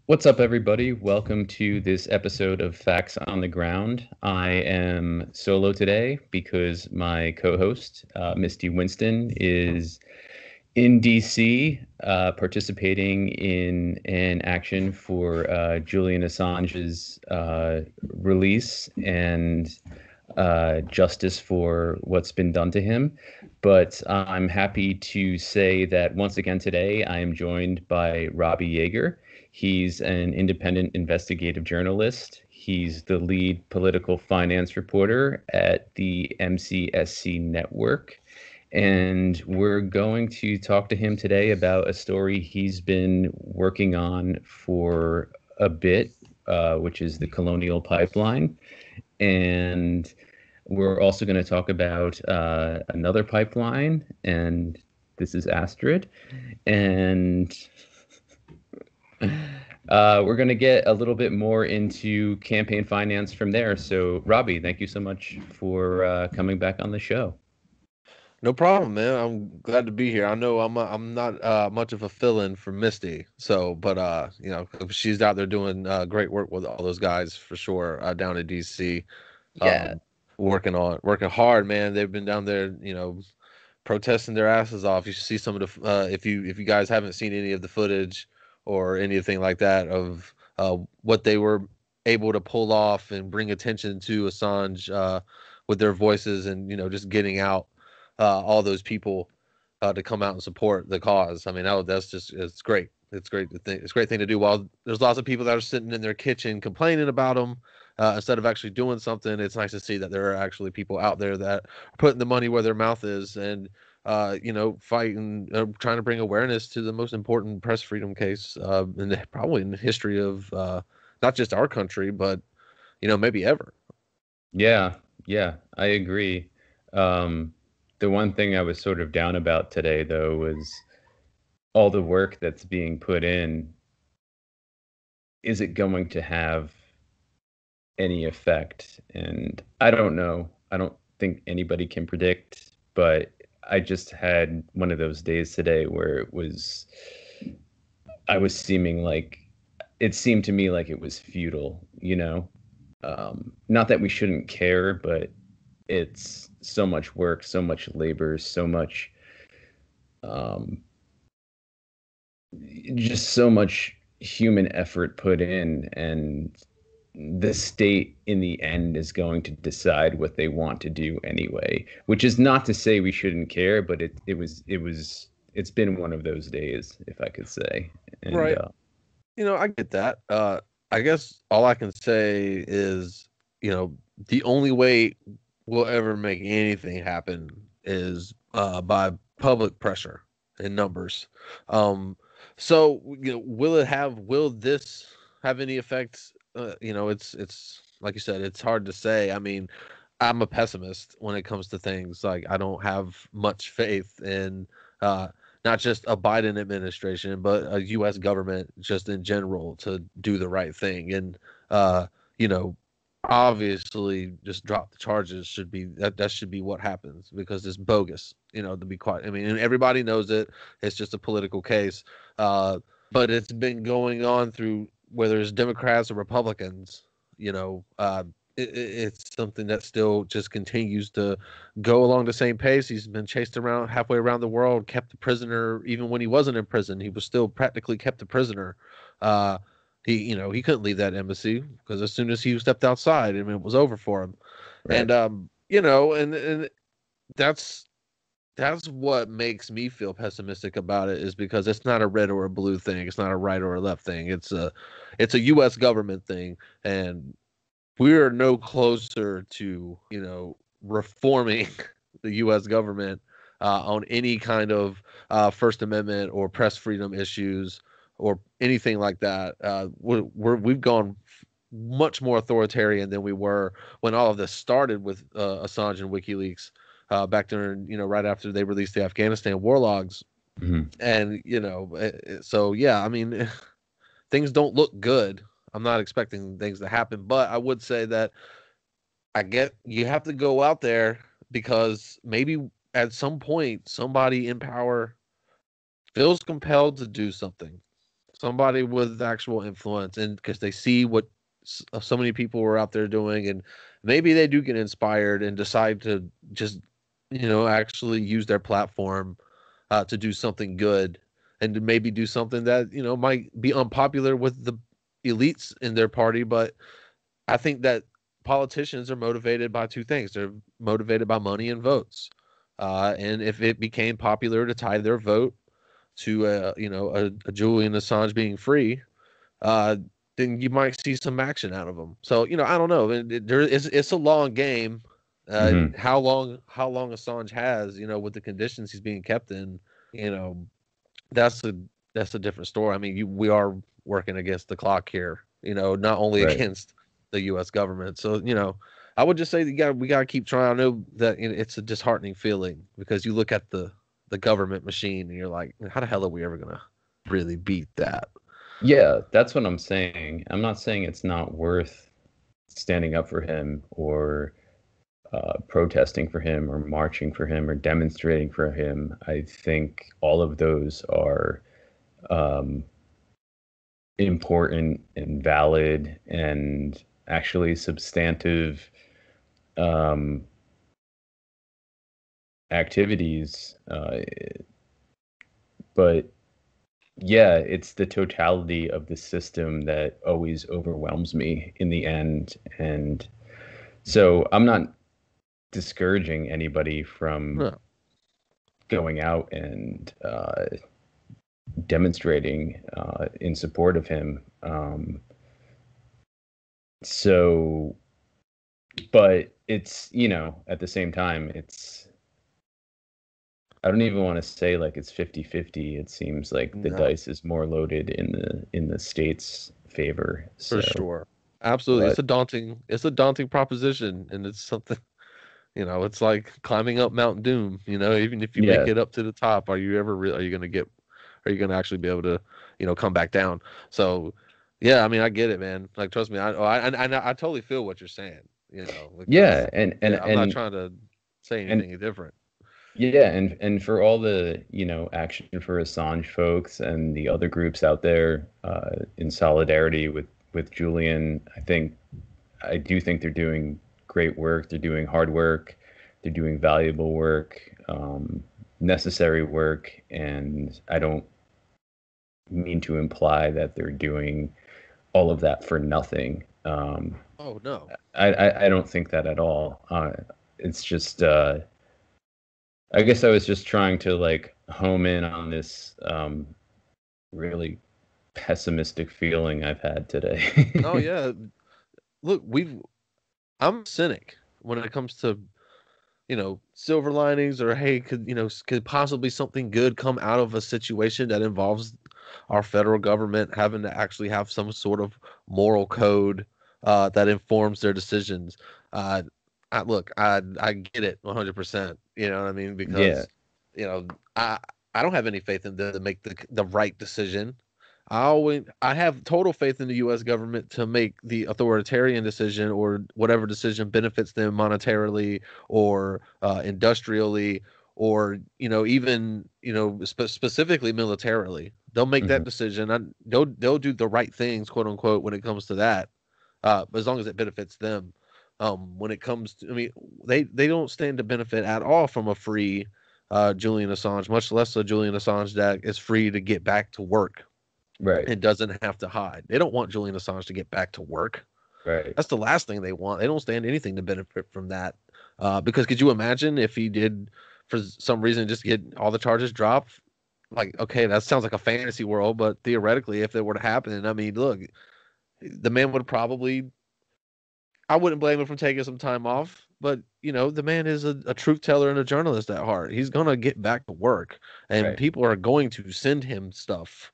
What's up, everybody? Welcome to this episode of Facts on the Ground. I am solo today because my co host, Misty Winston, is in DC participating in an action for Julian Assange's release and justice for what's been done to him. But I'm happy to say that once again today, I am joined by Robbie Yeager. He's an independent investigative journalist. He's the lead political finance reporter at the MCSC Network. And we're going to talk to him today about a story he's been working on for a bit, which is the Colonial Pipeline. And we're also going to talk about another pipeline, and this is Astrid. And we're going to get a little bit more into campaign finance from there. So, Robbie, thank you so much for coming back on the show. No problem, man. I'm glad to be here. I know I'm not much of a fill-in for Misty, so she's out there doing great work with all those guys for sure down in DC, Yeah. um, working hard, man. They've been down there, protesting their asses off. You should see some of the if you guys haven't seen any of the footage or anything like that of what they were able to pull off and bring attention to Assange with their voices and just getting out all those people to come out and support the cause. I mean, that's just it's great. It's great to think. It's a great thing to do. While there's lots of people that are sitting in their kitchen complaining about them, instead of actually doing something, it's nice to see that there are actually people out there that are putting the money where their mouth is and fighting, trying to bring awareness to the most important press freedom case probably in the history of not just our country, but maybe ever. Yeah, yeah, I agree. Um, the one thing I was sort of down about today, though, was all the work that's being put in. Is it going to have any effect? And I don't know. I don't think anybody can predict, but I just had one of those days today where I was seeming like, it seemed to me like it was futile, you know? Not that we shouldn't care, but it's so much work, so much labor, so much, um, just so much human effort put in, and the state in the end is going to decide what they want to do anyway, which is not to say we shouldn't care, but it's been one of those days, if I could say. And Right. I get that. I guess all I can say is, the only way we'll ever make anything happen is by public pressure and numbers. Um, so will this have any effects? It's like you said, it's hard to say. I mean, I'm a pessimist when it comes to things. Like I don't have much faith in uh, not just a Biden administration, but a U.S. government just in general to do the right thing. And uh, you know, obviously, just drop the charges should be that should be what happens because it's bogus. To be quite. I mean, and everybody knows it. It's just a political case. But it's been going on through whether it's Democrats or Republicans. It's something that still just continues to go along the same pace. He's been chased around halfway around the world, kept a prisoner even when he wasn't in prison. He was still practically kept a prisoner. Uh, he couldn't leave that embassy because as soon as he stepped outside, I mean, it was over for him. right. And and that's that's what makes me feel pessimistic about it is because it's not a red or a blue thing. It's not a right or a left thing. It's a U.S. government thing, and we are no closer to reforming the U.S. government on any kind of First Amendment or press freedom issues or anything like that. We've gone much more authoritarian than we were when all of this started with Assange and WikiLeaks back during right after they released the Afghanistan war logs. Mhm. And so yeah, I mean things don't look good. I'm not expecting things to happen, but I would say that I get you have to go out there because maybe at some point somebody in power feels compelled to do something. somebody with actual influence, and because they see what so many people were out there doing, and maybe they do get inspired and decide to just actually use their platform to do something good, and to maybe do something that might be unpopular with the elites in their party. But I think that politicians are motivated by two things. They're motivated by money and votes. And if it became popular to tie their vote to a Julian Assange being free, uh, then you might see some action out of them. So I don't know. It's a long game. Mhm. How long Assange has, with the conditions he's being kept in, you know, that's a different story. I mean, we are working against the clock here, not only Right. against the U.S. government. So, I would just say that we gotta keep trying. I know that it's a disheartening feeling because you look at the government machine and you're like, how the hell are we ever gonna really beat that? Yeah, that's what I'm saying. I'm not saying it's not worth standing up for him or protesting for him or marching for him or demonstrating for him. I think all of those are um, important and valid and actually substantive um, activities. But yeah, it's the totality of the system that always overwhelms me in the end. And so I'm not discouraging anybody from No. going out and demonstrating in support of him. So, but it's, at the same time, I don't even want to say like it's 50-50. It seems like the No, dice is more loaded in the state's favor. for So, sure. Absolutely. but It's a daunting proposition, and it's something, it's like climbing up Mount Doom, even if you make yeah, it up to the top, are you going to actually be able to, come back down? So, yeah, I mean, I get it, man. Like, trust me, I totally feel what you're saying, because, yeah, and and yeah, I'm not and trying to say and anything different. yeah, and for all the, Action for Assange folks and the other groups out there in solidarity with Julian, I do think they're doing great work. They're doing hard work. They're doing valuable work, necessary work, and I don't mean to imply that they're doing all of that for nothing. Oh, no. I don't think that at all. It's just I guess I was just trying to like home in on this really pessimistic feeling I've had Oh, today. yeah. Look, I'm a cynic when it comes to silver linings, or hey, could possibly something good come out of a situation that involves our federal government having to actually have some sort of moral code that informs their decisions. Uh, I get it 100%. You know what I mean? Yeah, Because you know, I I don't have any faith in them to make the right decision. I have total faith in the U.S. government to make the authoritarian decision, or whatever decision benefits them monetarily or industrially, or even specifically militarily. They'll make hmm that decision. They'll do the right things, quote unquote, when it comes to that, as long as it benefits them. When it comes to, I mean, they don't stand to benefit at all from a free Julian Assange, much less a Julian Assange that is free to get back to work right, and doesn't have to hide. They don't want Julian Assange to get back to work. right. That's the last thing they want. They don't stand anything to benefit from that. Because could you imagine if he did, for some reason, just get all the charges dropped? Like, okay, that sounds like a fantasy world, but theoretically, if it were to happen, I mean, look, the man would probably, I wouldn't blame him for taking some time off, but the man is a truth teller and a journalist at heart. He's gonna get back to work, and Right. people are going to send him stuff,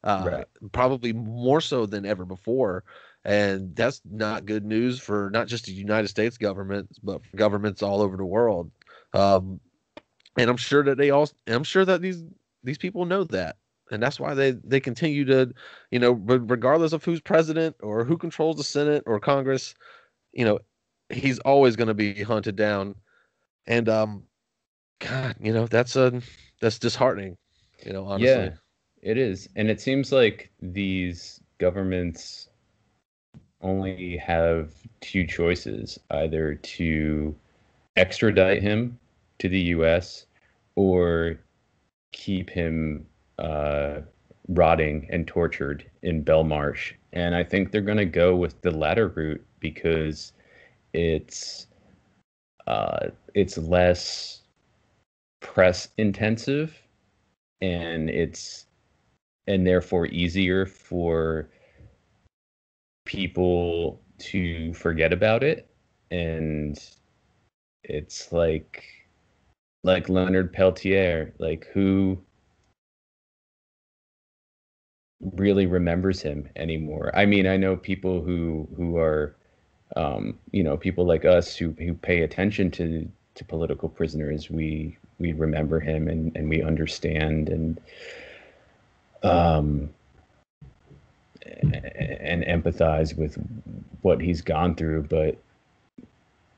Right. probably more so than ever before. And that's not good news for not just the United States government, but for governments all over the world. Um, and I'm sure that these people know that, and that's why they continue to, regardless of who's president or who controls the Senate or Congress, you know, he's always going to be hunted down. And God, that's disheartening, honestly. Yeah. It is. And it seems like these governments only have two choices, either to extradite him to the US or keep him uh, rotting and tortured in Belmarsh. And I think they're going to go with the latter route because it's it's less press intensive, and it's and therefore easier for people to forget about it. And it's like Leonard Peltier, like who really remembers him anymore? I mean, I know people who are people like us who pay attention to political prisoners. We remember him, and we understand um, and empathize with what he's gone through. But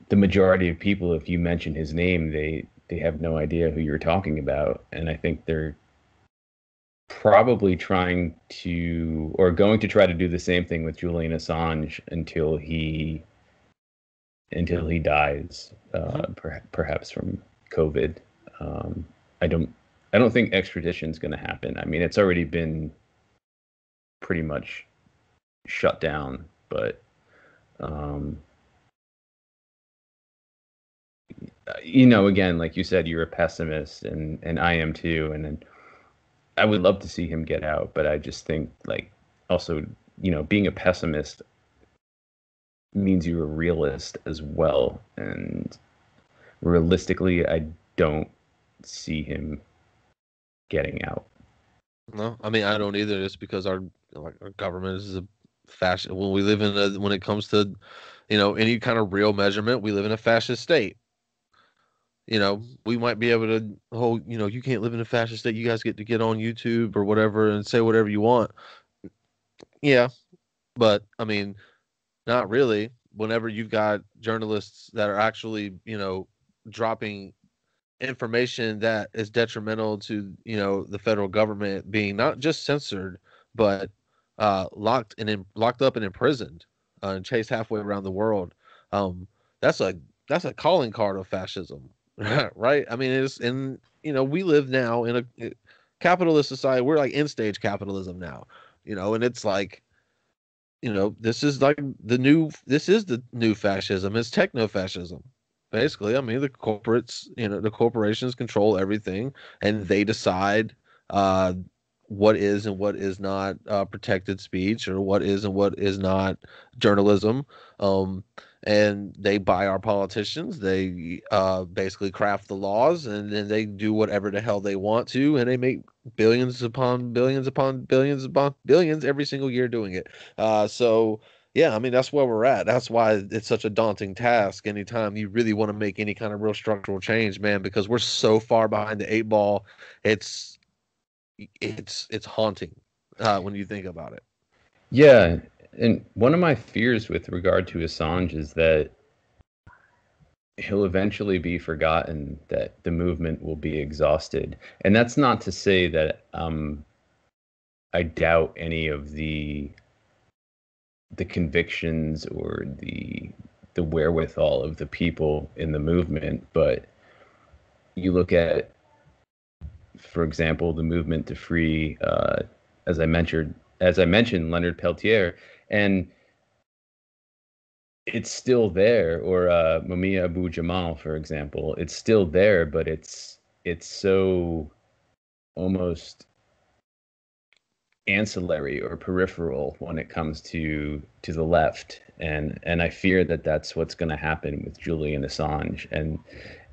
the majority of people, if you mention his name, they have no idea who you're talking about. And I think they're probably trying to, or going to try to do the same thing with Julian Assange until he dies, perhaps from COVID. Um, I don't I don't think extradition is going to happen. I mean, it's already been pretty much shut down, but um, again, like you said, you're a pessimist, and I am too, and I would love to see him get out, but I just think like also, being a pessimist means you're a realist as well, and realistically, I don't see him getting out. No, I mean I don't either. It's because our government is a fascist. When it comes to any kind of real measurement, we live in a fascist state. We might be able to you can't live in a fascist state. You guys get to get on YouTube or whatever and say whatever you want. Yeah, but I mean, not really. Whenever you've got journalists that are actually, dropping information that is detrimental to, the federal government being not just censored, but locked up and imprisoned and chased halfway around the world. Um, that's a calling card of fascism, right? I mean, it's in we live now in a capitalist society. We're like in stage capitalism now, and it's like this is the new fascism. It's techno fascism. Basically, I mean, the corporations control everything, and they decide uh, what is and what is not protected speech, or what is and what is not journalism. Um, and they buy our politicians. They basically craft the laws, and then they do whatever the hell they want to, and they make billions upon billions upon billions every single year doing it. So yeah, I mean that's where we're at. That's why it's such a daunting task anytime you really want to make any kind of real structural change, man, because we're so far behind the eight ball. It's it's haunting when you think about it. Yeah, and one of my fears with regard to Assange is that he'll eventually be forgotten, that the movement will be exhausted. And that's not to say that I doubt any of the convictions or the wherewithal of the people in the movement, but you look at, for example, the movement to free, as I mentioned, Leonard Peltier, and it's still there, or Mumia Abu Jamal, for example. It's still there, but it's so almost ancillary or peripheral when it comes to the left, and I fear that that's what's going to happen with Julian Assange, and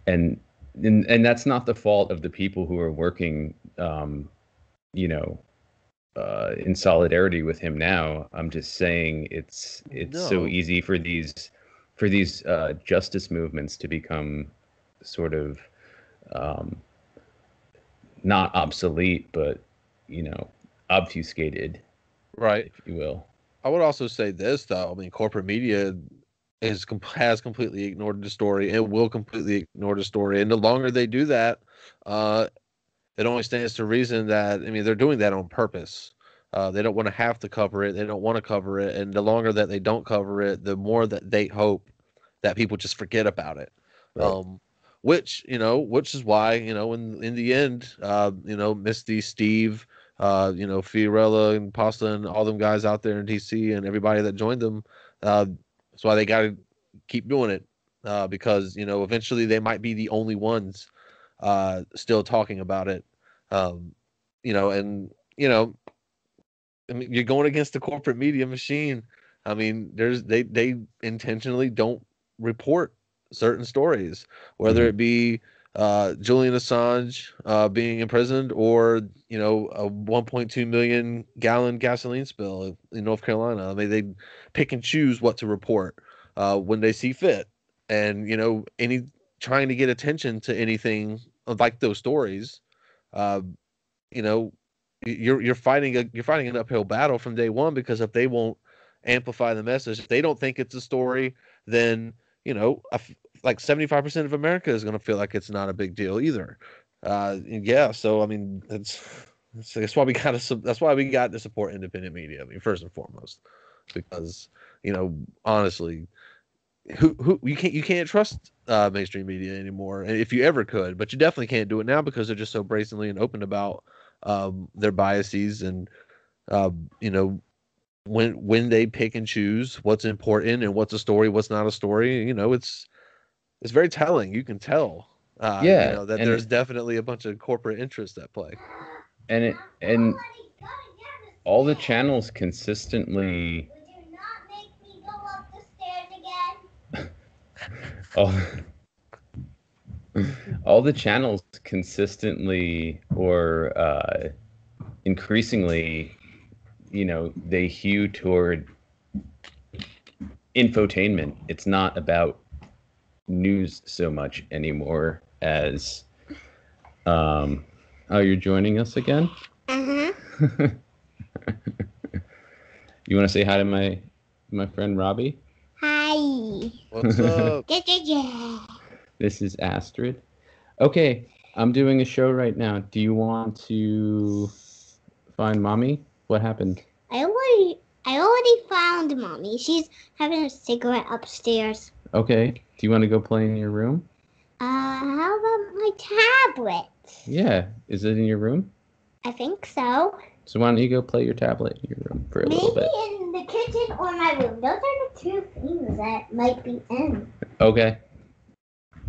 and that's not the fault of the people who are working, you know, in solidarity with him now. I'm just saying it's so No, easy for these justice movements to become sort of um, not obsolete, but you know, obfuscated, right. if you will. I would also say this though. I mean, corporate media has completely ignored the story and will completely ignore the story. And the longer they do that, uh, it only stands to reason that, I mean, they're doing that on purpose. They don't want to have to cover it. They don't want to cover it. And the longer that they don't cover it, the more that they hope that people just forget about it. Right. Which is why, in the end, Misty, Steve, Fiorella and Pasta and all them guys out there in DC and everybody that joined them, that's why they got to keep doing it, because, eventually they might be the only ones still talking about it. And, I mean, you're going against the corporate media machine. I mean, they intentionally don't report certain stories, whether it be Julian Assange being imprisoned, or a 1.2 million gallon gasoline spill in North Carolina. I mean, they pick and choose what to report when they see fit, and any trying to get attention to anything like those stories, you know, you're fighting an uphill battle from day one, because if they won't amplify the message, if they don't think it's a story, then like 75% of America is going to feel like it's not a big deal either. Yeah, so I mean that's why we got to support independent media. I mean, first and foremost, because honestly, who you can't trust mainstream media anymore, and if you ever could, but you definitely can't do it now, because they're just so brazenly and open about their biases, and when they pick and choose what's important and what's a story, what's not a story. It's very telling. You can tell that there's definitely a bunch of corporate interests at play, and all the channels consistently all the channels consistently, or increasingly, they hew toward infotainment. It's not about news so much anymore as you're joining us again? Uh-huh. You want to say hi to my friend Robbie? Hi. What's up? Yeah. This is Astrid. Okay, I'm doing a show right now. Do you want to find Mommy? What happened? I already found Mommy. She's having a cigarette upstairs. Okay. Do you want to go play in your room? How about my tablet? Yeah. Is it in your room? I think so. So why don't you go play your tablet in your room for a little bit? Maybe in the kitchen or my room. Those are the two things that might be in. Okay.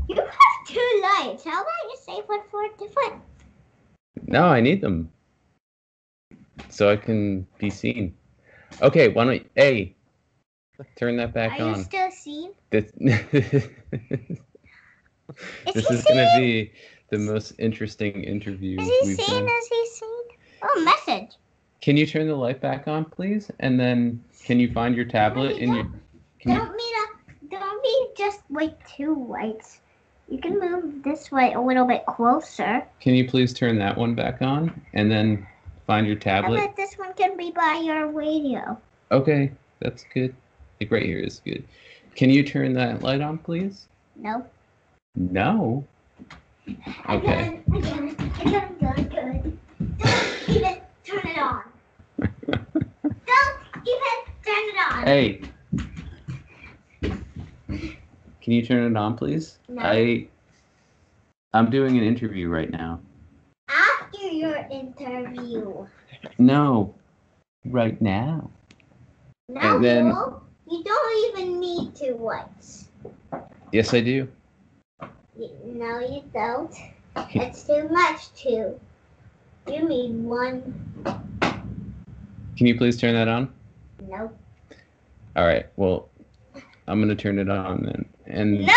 You have two lights. How about you save one for different? No, I need them so I can be seen. Okay, why don't you, turn that back on. Are you still seen? This is going to be the most interesting interview we've done. Is he seen? Oh, message. Can you turn the light back on, please? And then can you find your tablet in your... Don't be just like two lights. You can move this way a little bit closer. Can you please turn that one back on and then find your tablet? But this one can be by your radio. Okay, that's good. Like right here is good. Can you turn that light on, please? No. No? Okay. Again. Good. Don't even turn it on. Don't even turn it on. Hey. Can you turn it on, please? No. I'm doing an interview right now. After your interview. No. Right now. No, And then... you don't even need two lights. Yes, I do. No, you don't. It's too much two. You need one. Can you please turn that on? No. All right. Well, I'm going to turn it on then. And Nope.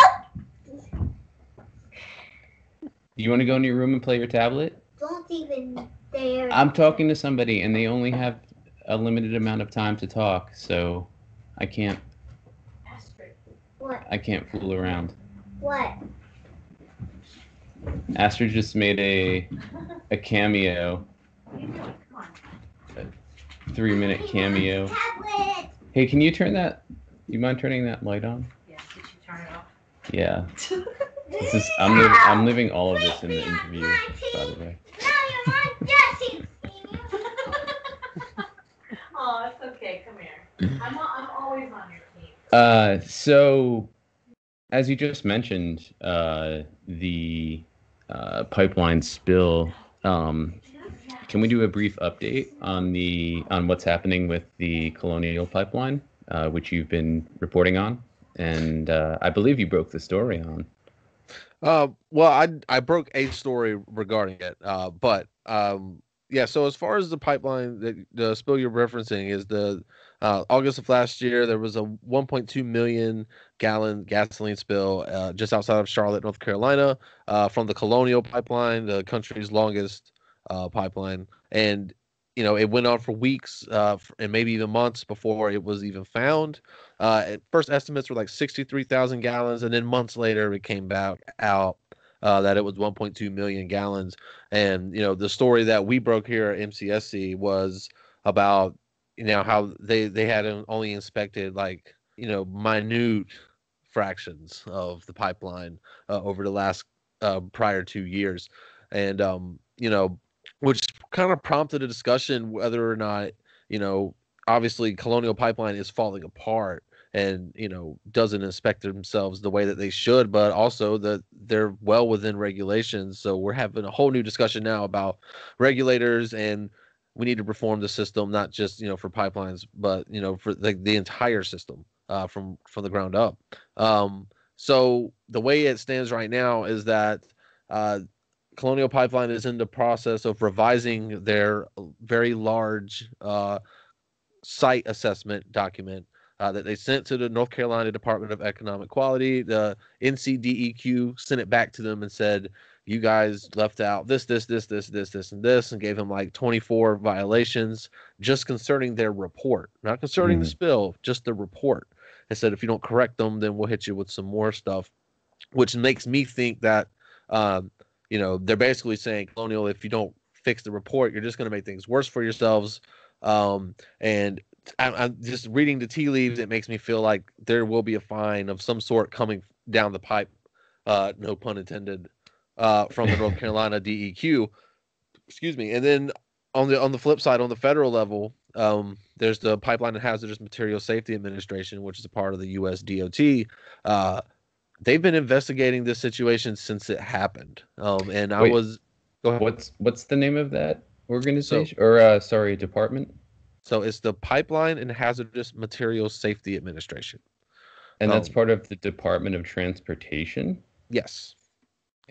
You want to go in your room and play your tablet? Don't even dare. I'm talking to somebody and they only have a limited amount of time to talk, so I can't. What? I can't fool around. What? Astrid just made a cameo. A 3-minute cameo. Tablet. Hey, can you turn that? You mind turning that light on? Yeah, did you turn it off? Yeah. I'm living all of this in the interview, by the way. No, I'm on Jesse's team. Oh, it's okay. Come here. I'm always on your team. So, as you just mentioned, the pipeline spill. Can we do a brief update on what's happening with the Colonial Pipeline, which you've been reporting on, and I believe you broke the story on. Well, I broke a story regarding it, but yeah. So as far as the pipeline, the spill you're referencing is the August of last year. There was a 1.2 million gallon gasoline spill just outside of Charlotte, North Carolina, from the Colonial Pipeline, the country's longest pipeline, and it went on for weeks and maybe even months before it was even found. At first estimates were like 63,000 gallons, and then months later it came back out that it was 1.2 million gallons. And the story that we broke here at MCSC was about how they had only inspected like minute fractions of the pipeline over the last prior 2 years, and which kind of prompted a discussion whether or not obviously Colonial Pipeline is falling apart and doesn't inspect themselves the way that they should, but also that they're well within regulations. So we're having a whole new discussion now about regulators, and we need to reform the system, not just for pipelines, but for the entire system from the ground up. So the way it stands right now is that Colonial Pipeline is in the process of revising their very large site assessment document that they sent to the North Carolina Department of Economic Quality. The NCDEQ sent it back to them and said, you guys left out this, and this, and gave them like 24 violations just concerning their report, not concerning the spill, just the report. They said, if you don't correct them, then we'll hit you with some more stuff, which makes me think that, they're basically saying, Colonial, if you don't fix the report, you're just going to make things worse for yourselves. And I'm just reading the tea leaves. It makes me feel like there will be a fine of some sort coming down the pipe, no pun intended, from the North Carolina DEQ. Excuse me. And then on the flip side, on the federal level, there's the Pipeline and Hazardous Materials Safety Administration, which is a part of the U.S. DOT. They've been investigating this situation since it happened. And I was. Go ahead. What's the name of that organization department? So it's the Pipeline and Hazardous Materials Safety Administration. And that's part of the Department of Transportation? Yes.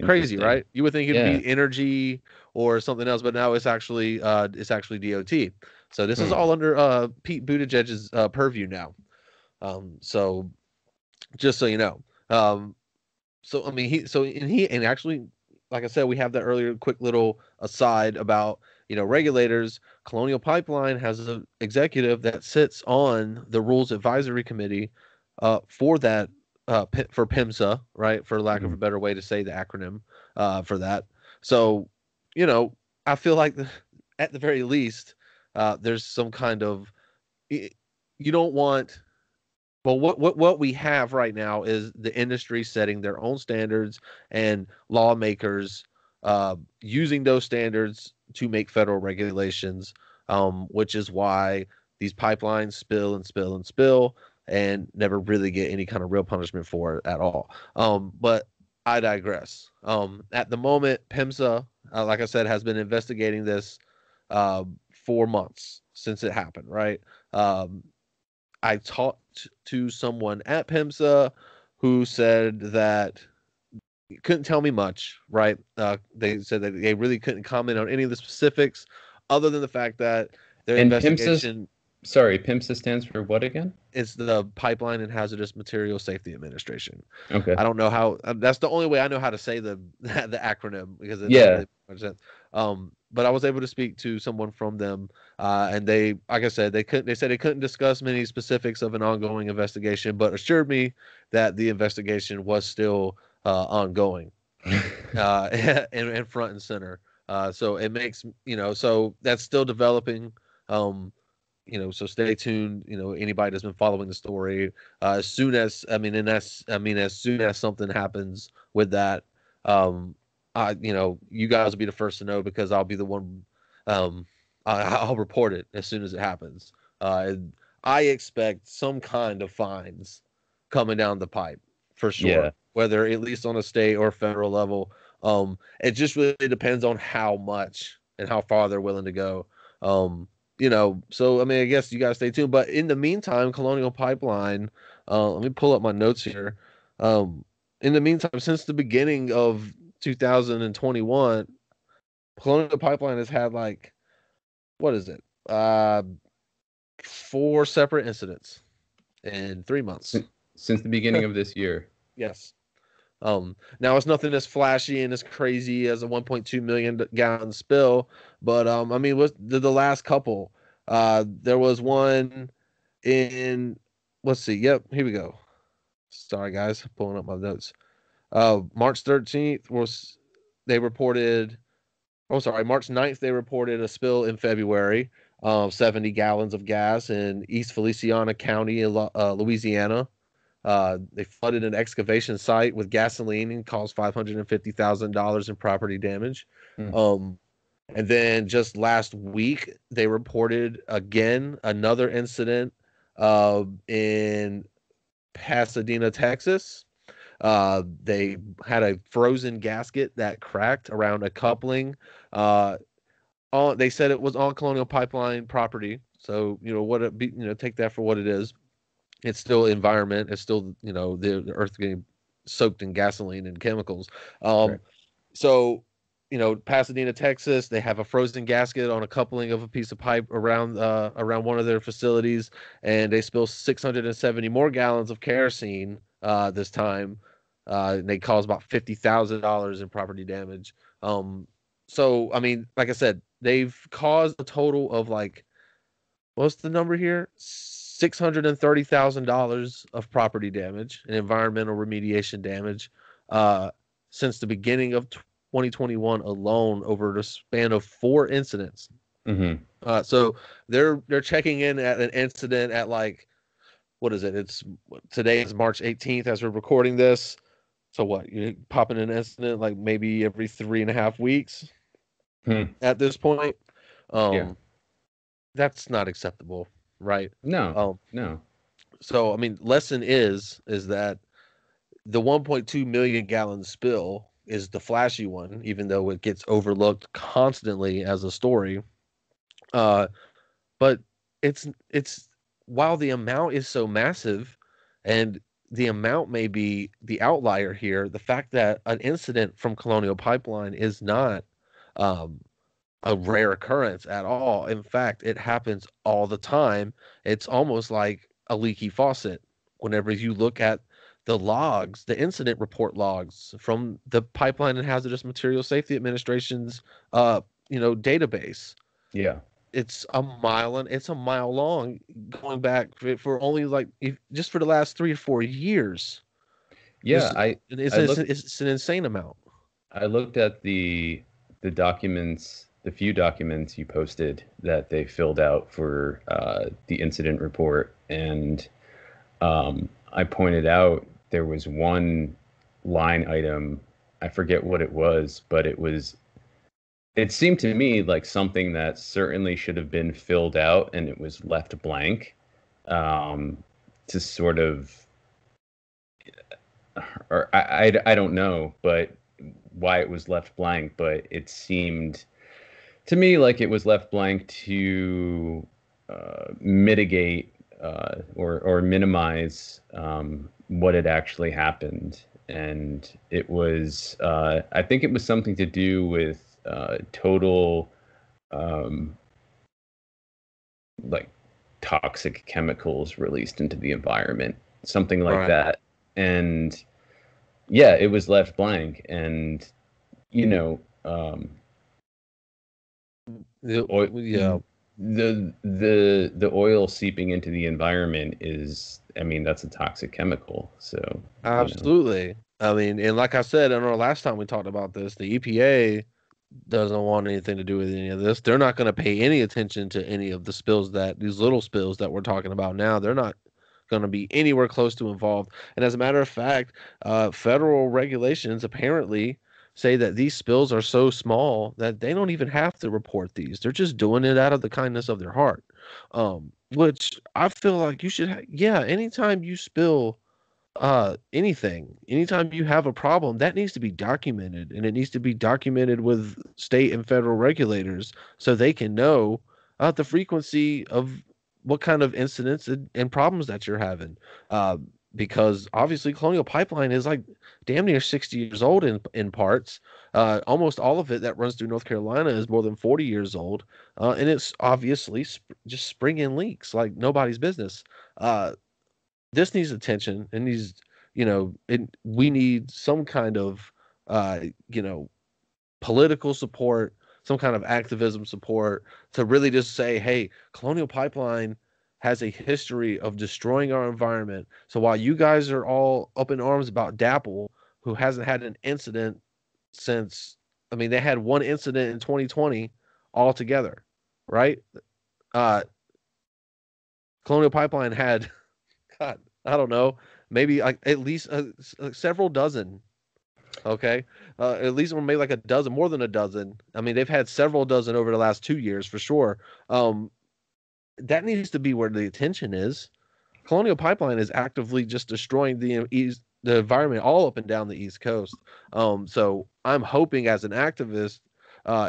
Crazy, right? You would think it'd be energy or something else, but now it's actually DOT. So this is all under Pete Buttigieg's purview now. So just so you know. So I mean he actually, like I said, we have that earlier quick little aside about regulators. Colonial Pipeline has an executive that sits on the Rules Advisory Committee for that for PIMSA, right? For lack of a better way to say the acronym for that. So I feel like at the very least there's some kind of, you don't want. Well, what we have right now is the industry setting their own standards and lawmakers using those standards to make federal regulations, which is why these pipelines spill and never really get any kind of real punishment for it at all. But I digress. At the moment, PIMSA, like I said, has been investigating this for months since it happened, right? I talked to someone at PIMSA who said that couldn't tell me much, right? They said that they really couldn't comment on any of the specifics other than the fact that their investigation... PIMSA stands for what again? It's the Pipeline and Hazardous Materials Safety Administration. Okay. I don't know how... that's the only way I know how to say the acronym, because it doesn't really make much sense. But I was able to speak to someone from them, and they, like I said, they said they couldn't discuss many specifics of an ongoing investigation, but assured me that the investigation was still ongoing, and front and center. So it makes, so that's still developing. So stay tuned. Anybody that's been following the story, as soon as something happens with that, you guys will be the first to know because I'll be the one. I'll report it as soon as it happens. I expect some kind of fines coming down the pipe for sure, Yeah. whether at least on a state or federal level. It just really depends on how much and how far they're willing to go. So I mean, I guess you guys stay tuned. But in the meantime, Colonial Pipeline. Let me pull up my notes here. In the meantime, since the beginning of 2021, Colonial Pipeline has had like, what is it? 4 separate incidents in 3 months. Since the beginning of this year. Yes. Now it's nothing as flashy and as crazy as a 1.2 million gallon spill, but I mean, with the last couple, there was one in, let's see. Yep, here we go. Sorry guys, pulling up my notes. March 13th was they reported. Oh, sorry, March 9th they reported a spill in February. 70 gallons of gas in East Feliciana County in Louisiana. They flooded an excavation site with gasoline and caused $550,000 in property damage. And then just last week, they reported again another incident in Pasadena, Texas. They had a frozen gasket that cracked around a coupling. They said it was on Colonial Pipeline property. So, take that for what it is. It's still environment. It's still, the earth getting soaked in gasoline and chemicals. Right. So, Pasadena, Texas, they have a frozen gasket on a coupling of a piece of pipe around one of their facilities, and they spill 670 more gallons of kerosene this time. And they caused about $50,000 in property damage. So, I mean, like I said, they've caused a total of what's the number here? $630,000 of property damage and environmental remediation damage since the beginning of 2021 alone, over the span of 4 incidents. Mm-hmm. So they're checking in at an incident at what is it? Today is March 18th as we're recording this. So what, you pop in an incident maybe every 3.5 weeks at this point. Yeah. That's not acceptable. Right. No. So, I mean, lesson is that the 1.2 million gallon spill is the flashy one, even though it gets overlooked constantly as a story. But it's while the amount is so massive, and the amount may be the outlier here, the fact that an incident from Colonial Pipeline is not a rare occurrence at all. In fact, it happens all the time. It's almost like a leaky faucet. Whenever you look at the logs, the incident report logs from the Pipeline and Hazardous Materials Safety Administration's, database. Yeah. It's a mile long, going back for only just for the last 3 or 4 years. Yeah, It's an insane amount. I looked at the documents. The few documents you posted that they filled out for the incident report, and I pointed out there was one line item, I forget what it was, but it seemed to me like something that certainly should have been filled out, and it was left blank to sort of, or I don't know, but why it was left blank, but it seemed to me like it was left blank to mitigate or minimize what had actually happened. And it was, I think it was something to do with total toxic chemicals released into the environment, something like that. And yeah, it was left blank. And, the oil seeping into the environment is, I mean, that's a toxic chemical. So absolutely. I mean, and like I said, I know last time we talked about this, the EPA doesn't want anything to do with any of this. They're not going to pay any attention to any of the spills these little spills that we're talking about now. They're not going to be anywhere close to involved. And as a matter of fact, federal regulations apparently say that these spills are so small that they don't even have to report these. They're just doing it out of the kindness of their heart. Which I feel like you should, anytime you spill anything, anytime you have a problem, that needs to be documented, and it needs to be documented with state and federal regulators so they can know the frequency of what kind of incidents and problems that you're having. Because obviously Colonial Pipeline is like damn near 60 years old in parts. Almost all of it that runs through North Carolina is more than 40 years old. And it's obviously just springing leaks like nobody's business. This needs attention, and needs, we need some kind of, political support, some kind of activism support to really just say, hey, Colonial Pipeline has a history of destroying our environment. So while you guys are all up in arms about DAPL, who hasn't had an incident since, they had one incident in 2020 altogether, right? Colonial Pipeline had, God, I don't know, maybe like at least several dozen. Okay. At least maybe like a dozen, more than a dozen. They've had several dozen over the last 2 years for sure. That needs to be where the attention is. Colonial Pipeline is actively just destroying the environment all up and down the East Coast. So I'm hoping as an activist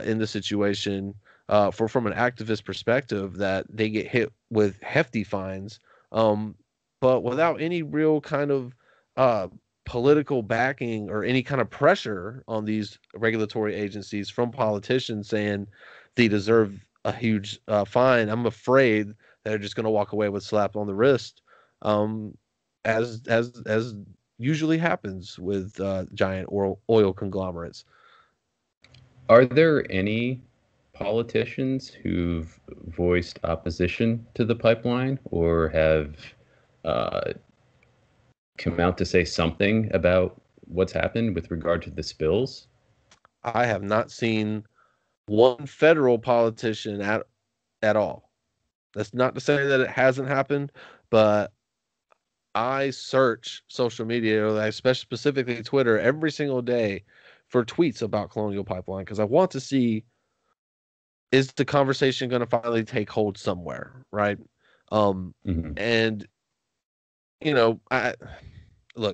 in this situation, from an activist perspective, that they get hit with hefty fines, but without any real kind of political backing or any kind of pressure on these regulatory agencies from politicians saying they deserve a huge fine. I'm afraid they're just going to walk away with slap on the wrist, as usually happens with giant oil conglomerates. Are there any politicians who've voiced opposition to the pipeline or have come out to say something about what's happened with regard to the spills? I have not seen one federal politician at all. That's not to say that it hasn't happened, but I search social media, especially specifically Twitter, every single day for tweets about Colonial Pipeline, because I want to see, is the conversation going to finally take hold somewhere, right? And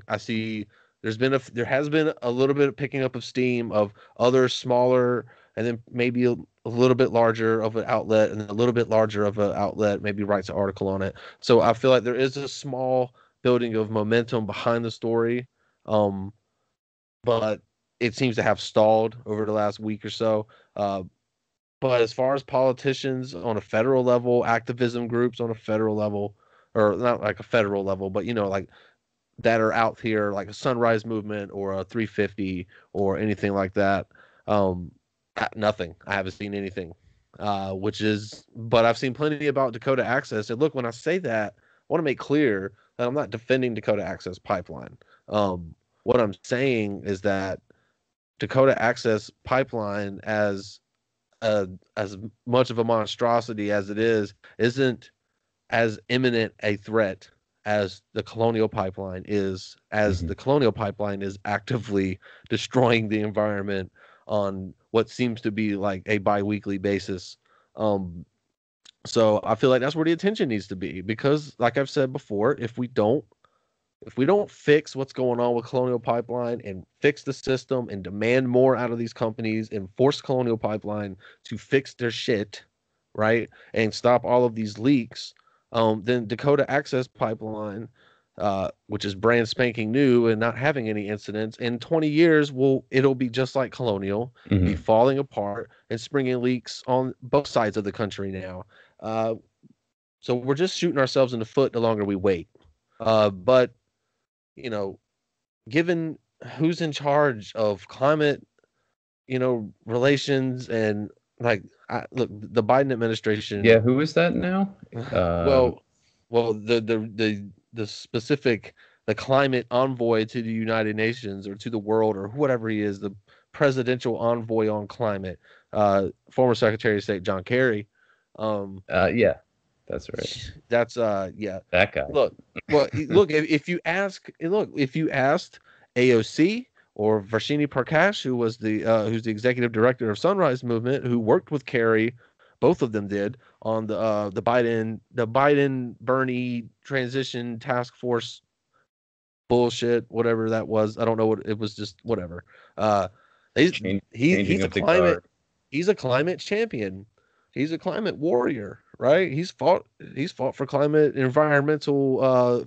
I see there has been a little bit of picking up of steam of other smaller, and then maybe a little bit larger of an outlet, and a little bit larger of an outlet maybe writes an article on it. So I feel like there is a small building of momentum behind the story, but it seems to have stalled over the last week or so. But as far as politicians on a federal level, activism groups on a federal level, or not like a federal level, but like that are out here, like a Sunrise Movement or a 350 or anything like that, nothing. I haven't seen anything, but I've seen plenty about Dakota Access. And look, when I say that, I want to make clear that I'm not defending Dakota Access Pipeline. What I'm saying is that Dakota Access Pipeline, as much of a monstrosity as it is, isn't as imminent a threat as the Colonial Pipeline is, the Colonial Pipeline is actively destroying the environment on what seems to be like a bi-weekly basis. So I feel like that's where the attention needs to be, because like I've said before, if we don't fix what's going on with Colonial Pipeline and fix the system and demand more out of these companies and force Colonial Pipeline to fix their shit, right, and stop all of these leaks, then Dakota Access Pipeline, which is brand spanking new and not having any incidents, in 20 years it'll be just like Colonial, be falling apart and springing leaks on both sides of the country now. So we're just shooting ourselves in the foot the longer we wait. But given who's in charge of climate, relations, and look, the Biden administration. Yeah, who is that now? Well, the specific, the climate envoy to the United Nations or to the world or whatever he is, the presidential envoy on climate, former Secretary of State John Kerry. Yeah, that's right. That's yeah. That guy. Look, if you asked AOC or Varshini Prakash, who's the executive director of Sunrise Movement, who worked with Kerry, both of them did, on the Biden Bernie transition task force bullshit, whatever that was. I don't know what it was, just whatever. He's a climate champion. He's a climate warrior, right? He's fought for environmental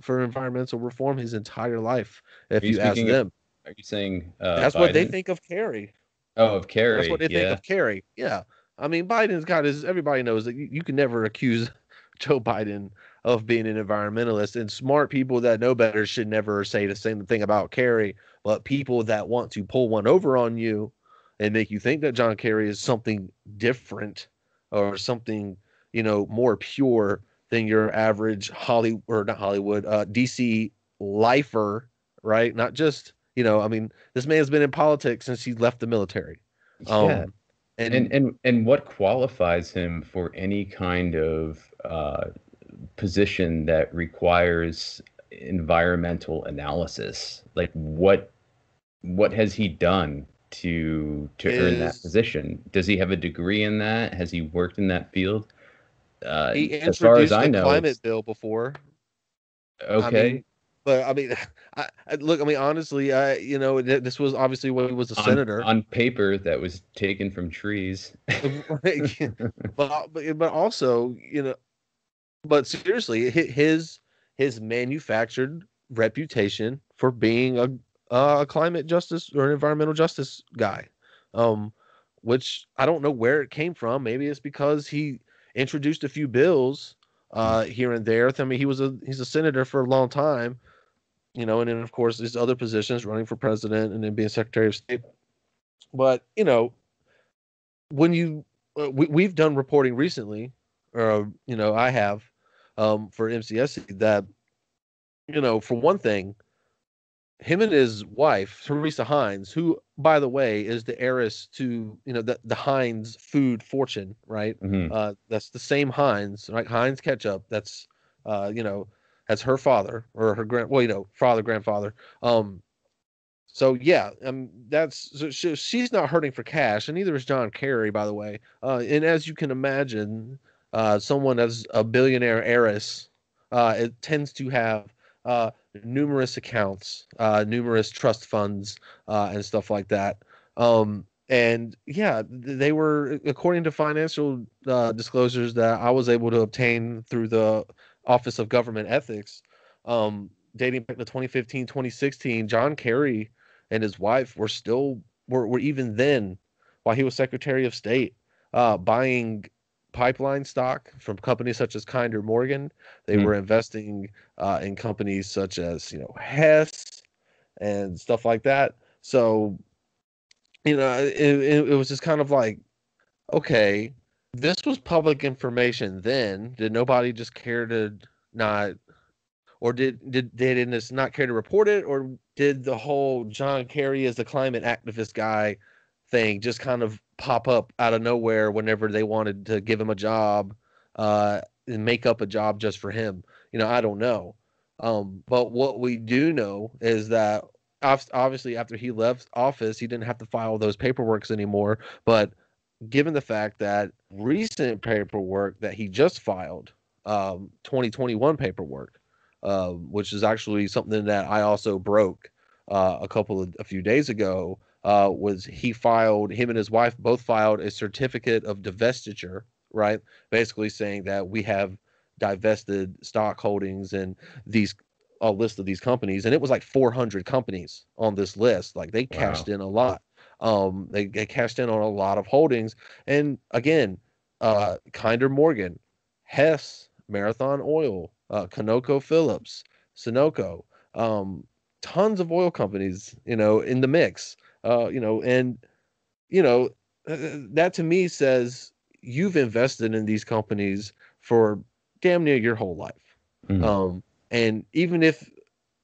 reform his entire life. If you ask them, are you saying that's Biden? What they think of Kerry? Oh, of Kerry. That's what they think of Kerry. Yeah, I mean, Biden's got his. Everybody knows that you can never accuse Joe Biden of being an environmentalist, and smart people that know better should never say the same thing about Kerry. But people that want to pull one over on you and make you think that John Kerry is something different or something, more pure than your average DC lifer, right? Not just, I mean, this man's been in politics since he left the military. Yeah. And what qualifies him for any kind of position that requires environmental analysis? Like what has he done to earn that position? Does he have a degree in that? Has he worked in that field? He introduced as far as I know, climate bill before. Okay. Honestly, this was obviously when he was a senator. On paper, that was taken from trees. but also, but seriously, his manufactured reputation for being a climate justice or an environmental justice guy, which I don't know where it came from. Maybe it's because he introduced a few bills here and there. I mean, he's a senator for a long time, and then of course there's other positions, running for president and then being Secretary of State. But when we've done reporting recently, or I have for MCSC, that for one thing, him and his wife, Teresa Heinz, who, by the way, is the heiress to, the Heinz food fortune, right? Mm-hmm. That's the same Heinz, right? Heinz ketchup. That's, that's her father or her grandfather. So yeah, she's not hurting for cash, and neither is John Kerry, by the way. And as you can imagine, someone as a billionaire heiress, it tends to have numerous accounts, numerous trust funds, and stuff like that. And yeah, they were, according to financial disclosures that I was able to obtain through the Office of Government Ethics, dating back to 2015, 2016, John Kerry and his wife were even then, while he was Secretary of State, buying pipeline stock from companies such as Kinder Morgan. They were investing in companies such as Hess and stuff like that. So it was just kind of like, okay, this was public information then. Did nobody just care to not, or did they just not care to report it, or did the whole John Kerry as the climate activist guy thing just kind of pop up out of nowhere whenever they wanted to give him a job and make up a job just for him? I don't know. But what we do know is that obviously after he left office, he didn't have to file those paperworks anymore. But given the fact that recent paperwork that he just filed, 2021 paperwork, which is actually something that I also broke a few days ago, was him and his wife both filed a certificate of divestiture, right? Basically saying that we have divested stock holdings in a list of these companies. And it was like 400 companies on this list. Like they cashed in a lot. They cashed in on a lot of holdings. And again, Kinder Morgan, Hess, Marathon Oil, ConocoPhillips, Sunoco, tons of oil companies, in the mix, that to me says you've invested in these companies for damn near your whole life. Mm-hmm. And even if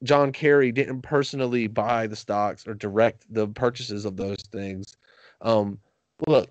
John Kerry didn't personally buy the stocks or direct the purchases of those things, look,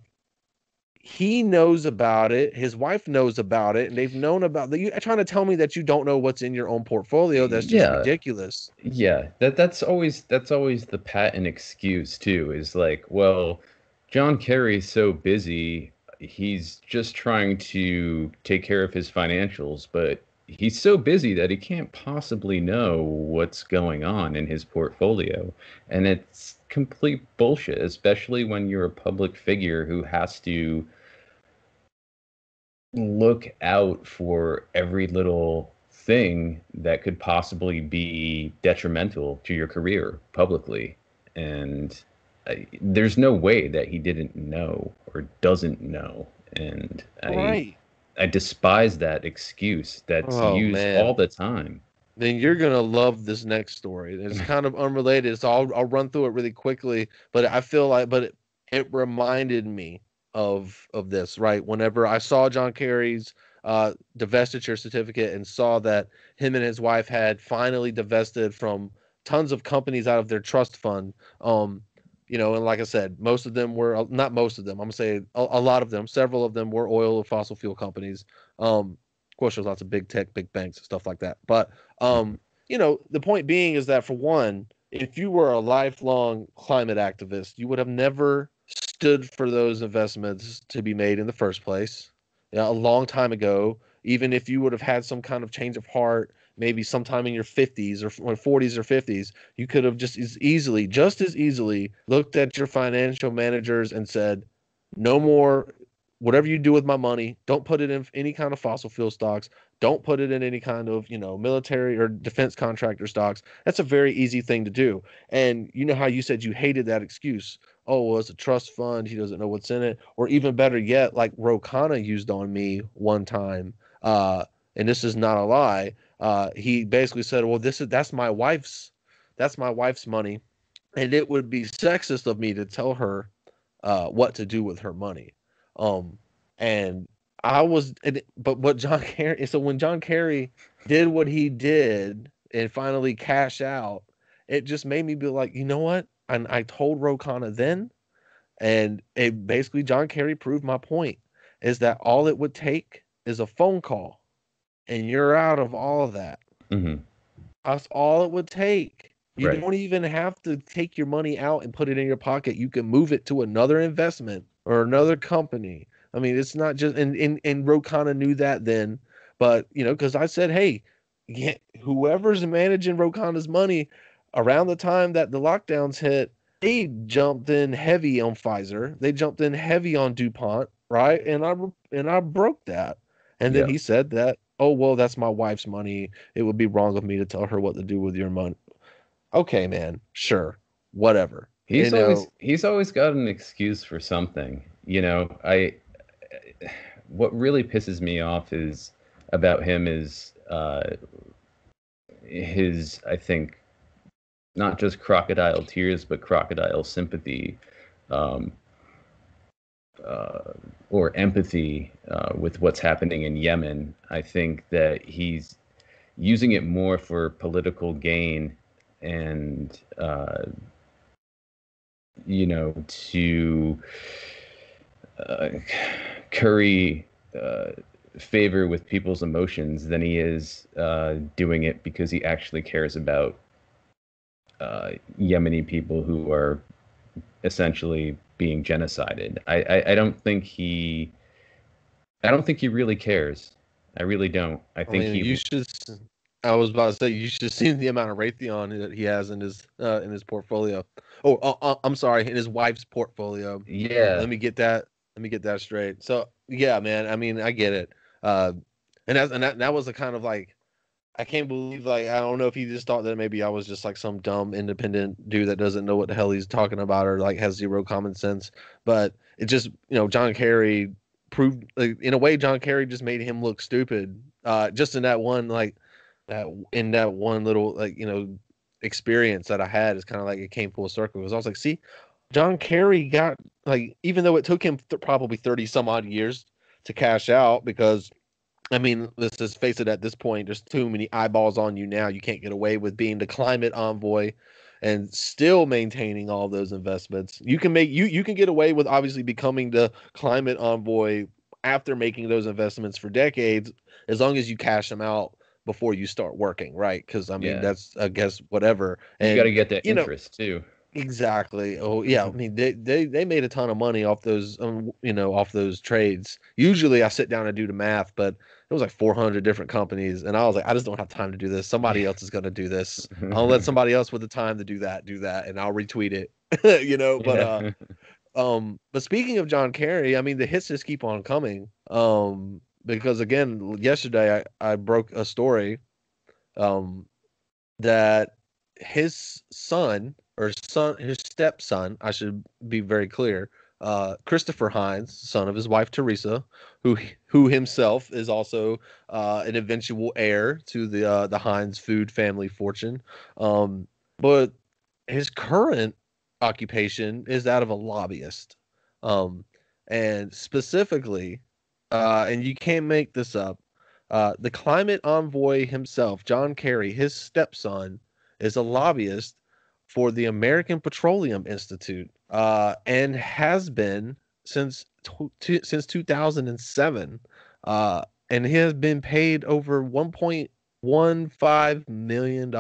he knows about it. His wife knows about it, and they've known about the. You're trying to tell me that you don't know what's in your own portfolio? That's just Yeah, ridiculous. yeah. That's always the patent excuse too. Is like, well, John Kerry's so busy, he's just trying to take care of his financials, but he's so busy that he can't possibly know what's going on in his portfolio. And it's complete bullshit, especially when you're a public figure who has to look out for every little thing that could possibly be detrimental to your career publicly. And there's no way that he didn't know or doesn't know. And Right. I despise that excuse that's Oh used all man. the time. Then you're gonna love this next story. It's kind of unrelated, so I'll run through it really quickly. But I feel like, it reminded me of this, right? Whenever I saw John Kerry's divestiture certificate and saw that him and his wife had finally divested from tons of companies out of their trust fund. And like I said, most of them were not most of them. I'm gonna say a lot of them, several of them were oil or fossil fuel companies. Of course, there's lots of big tech, big banks, stuff like that. But the point being is that, for one, if you were a lifelong climate activist, you would have never stood for those investments to be made in the first place. A long time ago, even if you would have had some kind of change of heart, maybe sometime in your 50s or 40s or 50s, you could have just as easily looked at your financial managers and said, no more. Whatever you do with my money, don't put it in any kind of fossil fuel stocks. Don't put it in any kind of, military or defense contractor stocks. That's a very easy thing to do. And you know how you said you hated that excuse. Oh, well, it's a trust fund. He doesn't know what's in it. Or even better yet, like Ro Khanna used on me one time. And this is not a lie. He basically said, well, that's my wife's money. And it would be sexist of me to tell her what to do with her money. Um, and but what John Kerry, so when John Kerry did what he did and finally cash out, it just made me be like, you know what? And I told Ro Khanna then, and it basically, John Kerry proved my point, is that all it would take is a phone call, and you're out of all of that. Hmm. That's all it would take. You Right. don't even have to take your money out and put it in your pocket. You can move it to another investment or another company. I mean, it's not just, and Ro Khanna knew that then, but because I said, hey, yeah, whoever's managing Ro Khanna's money around the time that the lockdowns hit, they jumped in heavy on Pfizer. They jumped in heavy on DuPont, right? And I broke that. And then Yeah. he said that, oh well, that's my wife's money. It would be wrong of me to tell her what to do with your money. Okay, man, sure, whatever. He's always got an excuse for something. I what really pisses me off is about him is his, I think, not just crocodile tears but crocodile sympathy, um, uh, or empathy with what's happening in Yemen. I think that he's using it more for political gain and to uh, curry favor with people's emotions than he is doing it because he actually cares about Yemeni people who are essentially being genocided. I don't think he really cares. I really don't. I I think mean, you should. I was about to say you should see the amount of Raytheon that he has in his portfolio. I'm sorry, in his wife's portfolio. Yeah. Let me get that. Let me get that straight. So yeah, man. I mean, I get it. And that was a kind of like, I can't believe, like, I don't know if he just thought that maybe I was just like some dumb independent dude that doesn't know what the hell he's talking about or like has zero common sense. But it just, John Kerry proved, like, in a way, John Kerry just made him look stupid. Just in that one, like, that one little, like, experience that I had, is kind of like it came full circle. Because I was like, see, John Kerry got, like, even though it took him probably 30 some odd years to cash out, because I mean, let's just face it, at this point, there's too many eyeballs on you now. You can't get away with being the climate envoy and still maintaining all those investments. You can get away with obviously becoming the climate envoy after making those investments for decades, as long as you cash them out before you start working, right? Because I mean, that's, I guess, whatever. And you got to get that interest too. Exactly. Oh yeah. I mean, they made a ton of money off those, off those trades. Usually, I sit down and do the math, but it was like 400 different companies, and I was like, I just don't have time to do this. Somebody else is going to do this. I'll let somebody else with the time to do that, and I'll retweet it. But speaking of John Kerry, I mean, the hits just keep on coming. Because again, yesterday I broke a story, that his his stepson, I should be very clear, Christopher Hines, son of his wife Teresa, who himself is also an eventual heir to the Hines food family fortune. But his current occupation is that of a lobbyist, and specifically, and you can't make this up. The climate envoy himself, John Kerry, his stepson, is a lobbyist for the American Petroleum Institute, and has been since 2007, and he has been paid over $1.15 million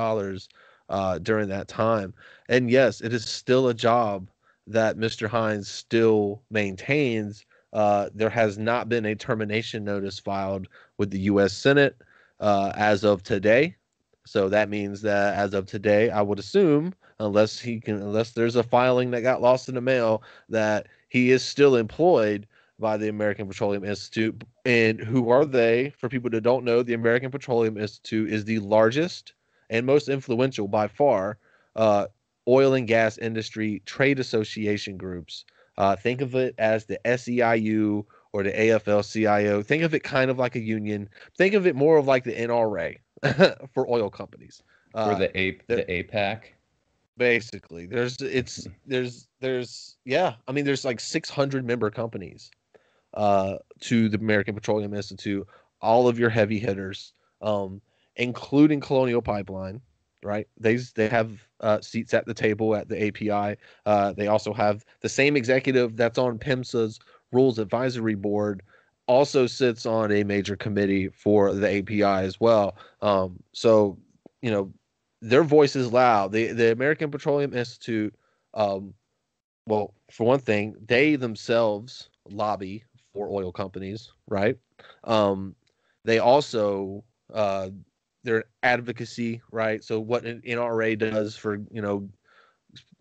during that time. And yes, it is still a job that Mr. Hines still maintains. There has not been a termination notice filed with the U.S. Senate as of today. So that means that as of today, I would assume, unless there's a filing that got lost in the mail, that he is still employed by the American Petroleum Institute. And who are they? For people that don't know, the American Petroleum Institute is the largest and most influential by far oil and gas industry trade association groups. Think of it as the SEIU or the AFL-CIO. Think of it kind of like a union. Think of it more of like the NRA for oil companies. For the APAC. Basically, there's like 600 member companies to the American Petroleum Institute. All of your heavy hitters, including Colonial Pipeline. Right, they have seats at the table at the API. They also have the same executive that's on PHMSA's Rules Advisory Board, also sits on a major committee for the API as well. So their voice is loud. The American Petroleum Institute, well, for one thing, they themselves lobby for oil companies, right? They also their advocacy, right? So what an NRA does for,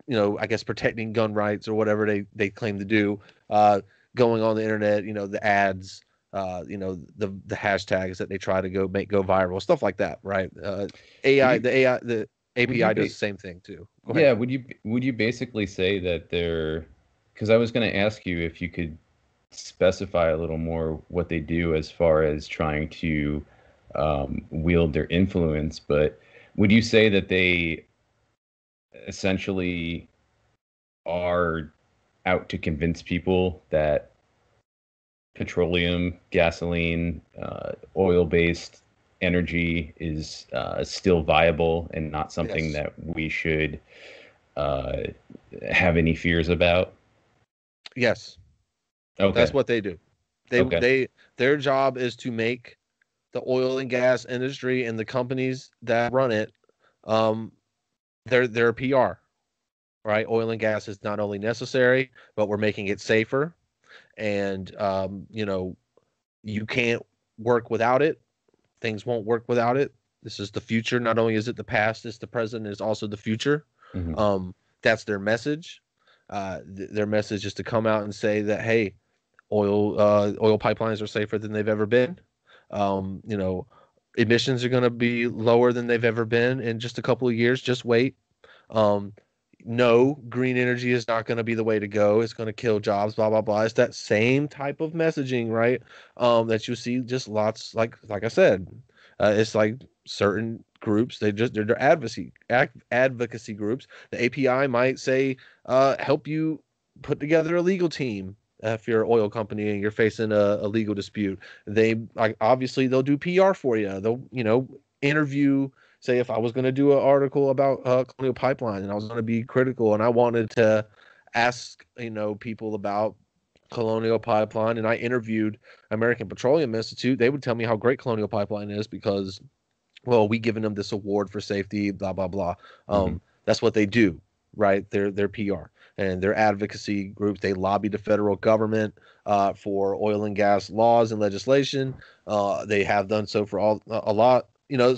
I guess protecting gun rights or whatever they claim to do, going on the internet, the ads, the hashtags that they try to go viral, stuff like that, right? The API does the same thing too. Yeah, would you basically say that they're, because I was going to ask you if you could specify a little more what they do as far as trying to wield their influence, but would you say that they essentially are out to convince people that petroleum, gasoline, oil-based energy is still viable and not something that we should have any fears about? Yes. Okay. That's what they do. Their job is to make the oil and gas industry and the companies that run it, their PR, right? Oil and gas is not only necessary, but we're making it safer. And, you can't work without it. Things won't work without it. This is the future. Not only is it the past, it's the present, it's also the future. Mm-hmm. That's their message. Their message is to come out and say that, hey, oil pipelines are safer than they've ever been. Emissions are going to be lower than they've ever been in just a couple of years. Just wait. No, green energy is not going to be the way to go. It's going to kill jobs, blah, blah, blah. It's that same type of messaging, right? That you see just lots, like I said, it's like certain groups, they're advocacy groups. The API might say, help you put together a legal team. If you're an oil company and you're facing a legal dispute, obviously they'll do PR for you. They'll, interview say if I was going to do an article about Colonial Pipeline and I was going to be critical and I wanted to ask, people about Colonial Pipeline, and I interviewed American Petroleum Institute, they would tell me how great Colonial Pipeline is because, well, we given them this award for safety, blah, blah, blah. That's what they do, right? They're PR and their advocacy groups. They lobby the federal government for oil and gas laws and legislation. They have done so for a lot,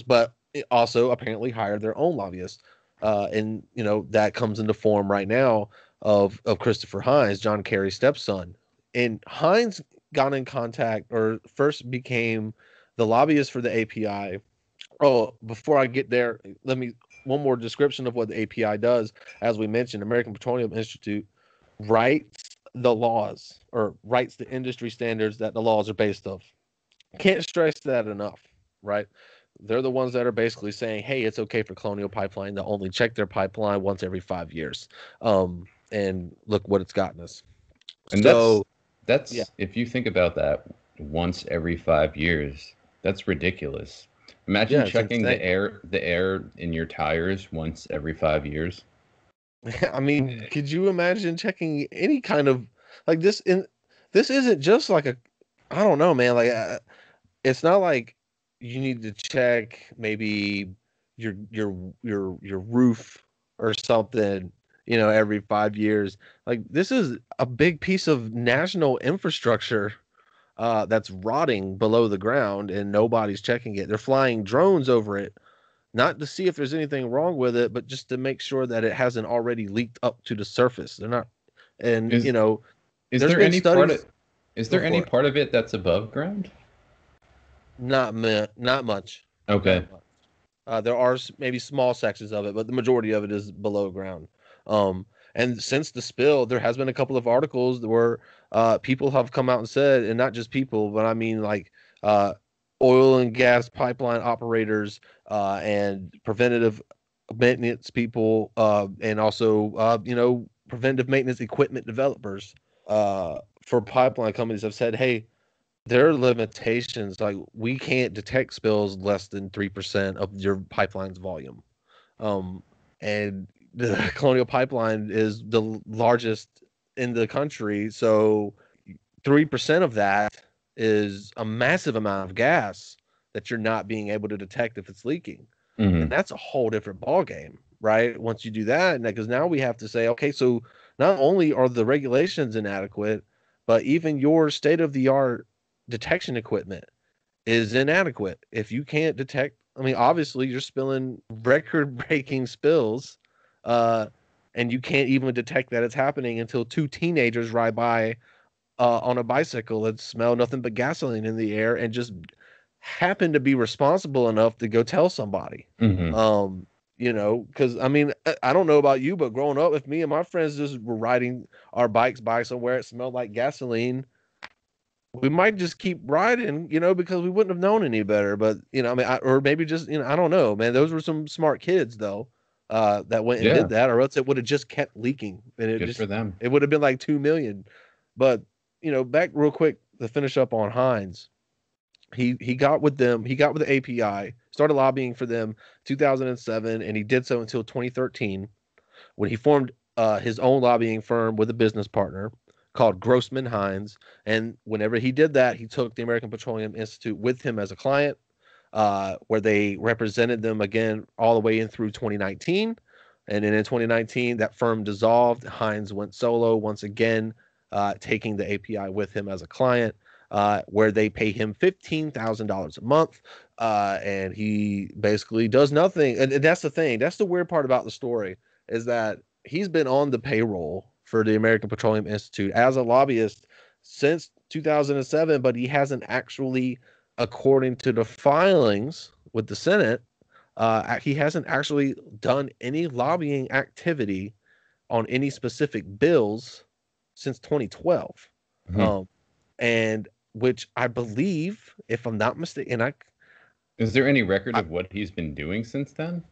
but also apparently hire their own lobbyists. And, that comes into form right now of Christopher Hines, John Kerry's stepson. And Hines got in contact or first became the lobbyist for the API. Oh, before I get there, one more description of what the API does. As we mentioned, American Petroleum Institute writes the laws or writes the industry standards that the laws are based off. Can't stress that enough, right? They're the ones that are basically saying, hey, it's okay for Colonial Pipeline to only check their pipeline once every 5 years. And look what it's gotten us. And so that's if you think about that, once every 5 years, that's ridiculous. Imagine checking the air in your tires once every 5 years. I mean, could you imagine checking any kind of like this? This isn't just like I don't know, man. Like, it's not like you need to check maybe your roof or something, every 5 years. Like, this is a big piece of national infrastructure that's rotting below the ground and nobody's checking it. They're flying drones over it, not to see if there's anything wrong with it, but just to make sure that it hasn't already leaked up to the surface. They're not, and is there any part of it that's above ground? Not much. Okay. Not much. There are maybe small sections of it, but the majority of it is below ground. And since the spill, there has been a couple of articles where people have come out and said, and not just people, but I mean like oil and gas pipeline operators and preventative maintenance people and also, preventative maintenance equipment developers for pipeline companies have said, hey, there are limitations. Like, we can't detect spills less than 3% of your pipeline's volume. And the Colonial Pipeline is the largest in the country. So 3% of that is a massive amount of gas that you're not being able to detect if it's leaking. And that's a whole different ballgame, right? Once you do that, because now we have to say, okay, so not only are the regulations inadequate, but even your state-of-the-art detection equipment is inadequate. If you can't detect, I mean, obviously you're spilling record-breaking spills, and you can't even detect that it's happening until two teenagers ride by on a bicycle and smell nothing but gasoline in the air and just happen to be responsible enough to go tell somebody. Because I mean, I don't know about you, but growing up, if me and my friends just were riding our bikes by somewhere it smelled like gasoline, we might just keep riding, because we wouldn't have known any better. But I mean, or maybe just, I don't know, man. Those were some smart kids though, that went and did that, or else it would have just kept leaking, and Good for them. It would have been like 2 million. But back real quick to finish up on Hines. He got with them. He got with the API, started lobbying for them 2007, and he did so until 2013, when he formed his own lobbying firm with a business partner called Grossman Hines. And whenever he did that, he took the American Petroleum Institute with him as a client, where they represented them again all the way in through 2019. And then in 2019, that firm dissolved. Hines went solo once again, taking the API with him as a client. Where they pay him $15,000 a month, and he basically does nothing. And that's the thing. That's the weird part about the story, is that he's been on the payroll for the American Petroleum Institute as a lobbyist since 2007, but he hasn't actually, according to the filings with the Senate, he hasn't actually done any lobbying activity on any specific bills since 2012. And which I believe, if I'm not mistaken, is there any record of what he's been doing since then?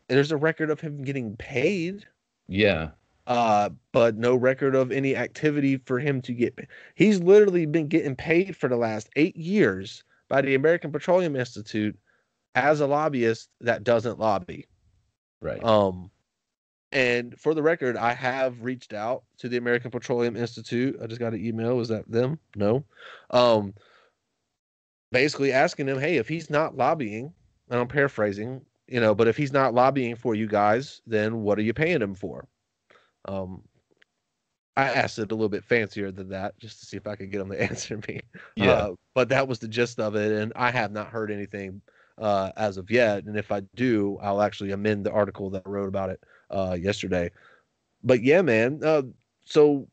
There's a record of him getting paid. Yeah. But no record of any activity for him to get paid. He's literally been getting paid for the last 8 years by the American Petroleum Institute as a lobbyist that doesn't lobby. Right. And for the record, I have reached out to the American Petroleum Institute. I just got an email. Was that them? No. Basically asking him, hey, if he's not lobbying, and I'm paraphrasing, but if he's not lobbying for you guys, then what are you paying him for? I asked it a little bit fancier than that, just to see if I could get him to answer me. Yeah. But that was the gist of it, and I have not heard anything as of yet. And if I do, I'll actually amend the article that I wrote about it yesterday. But yeah, man. So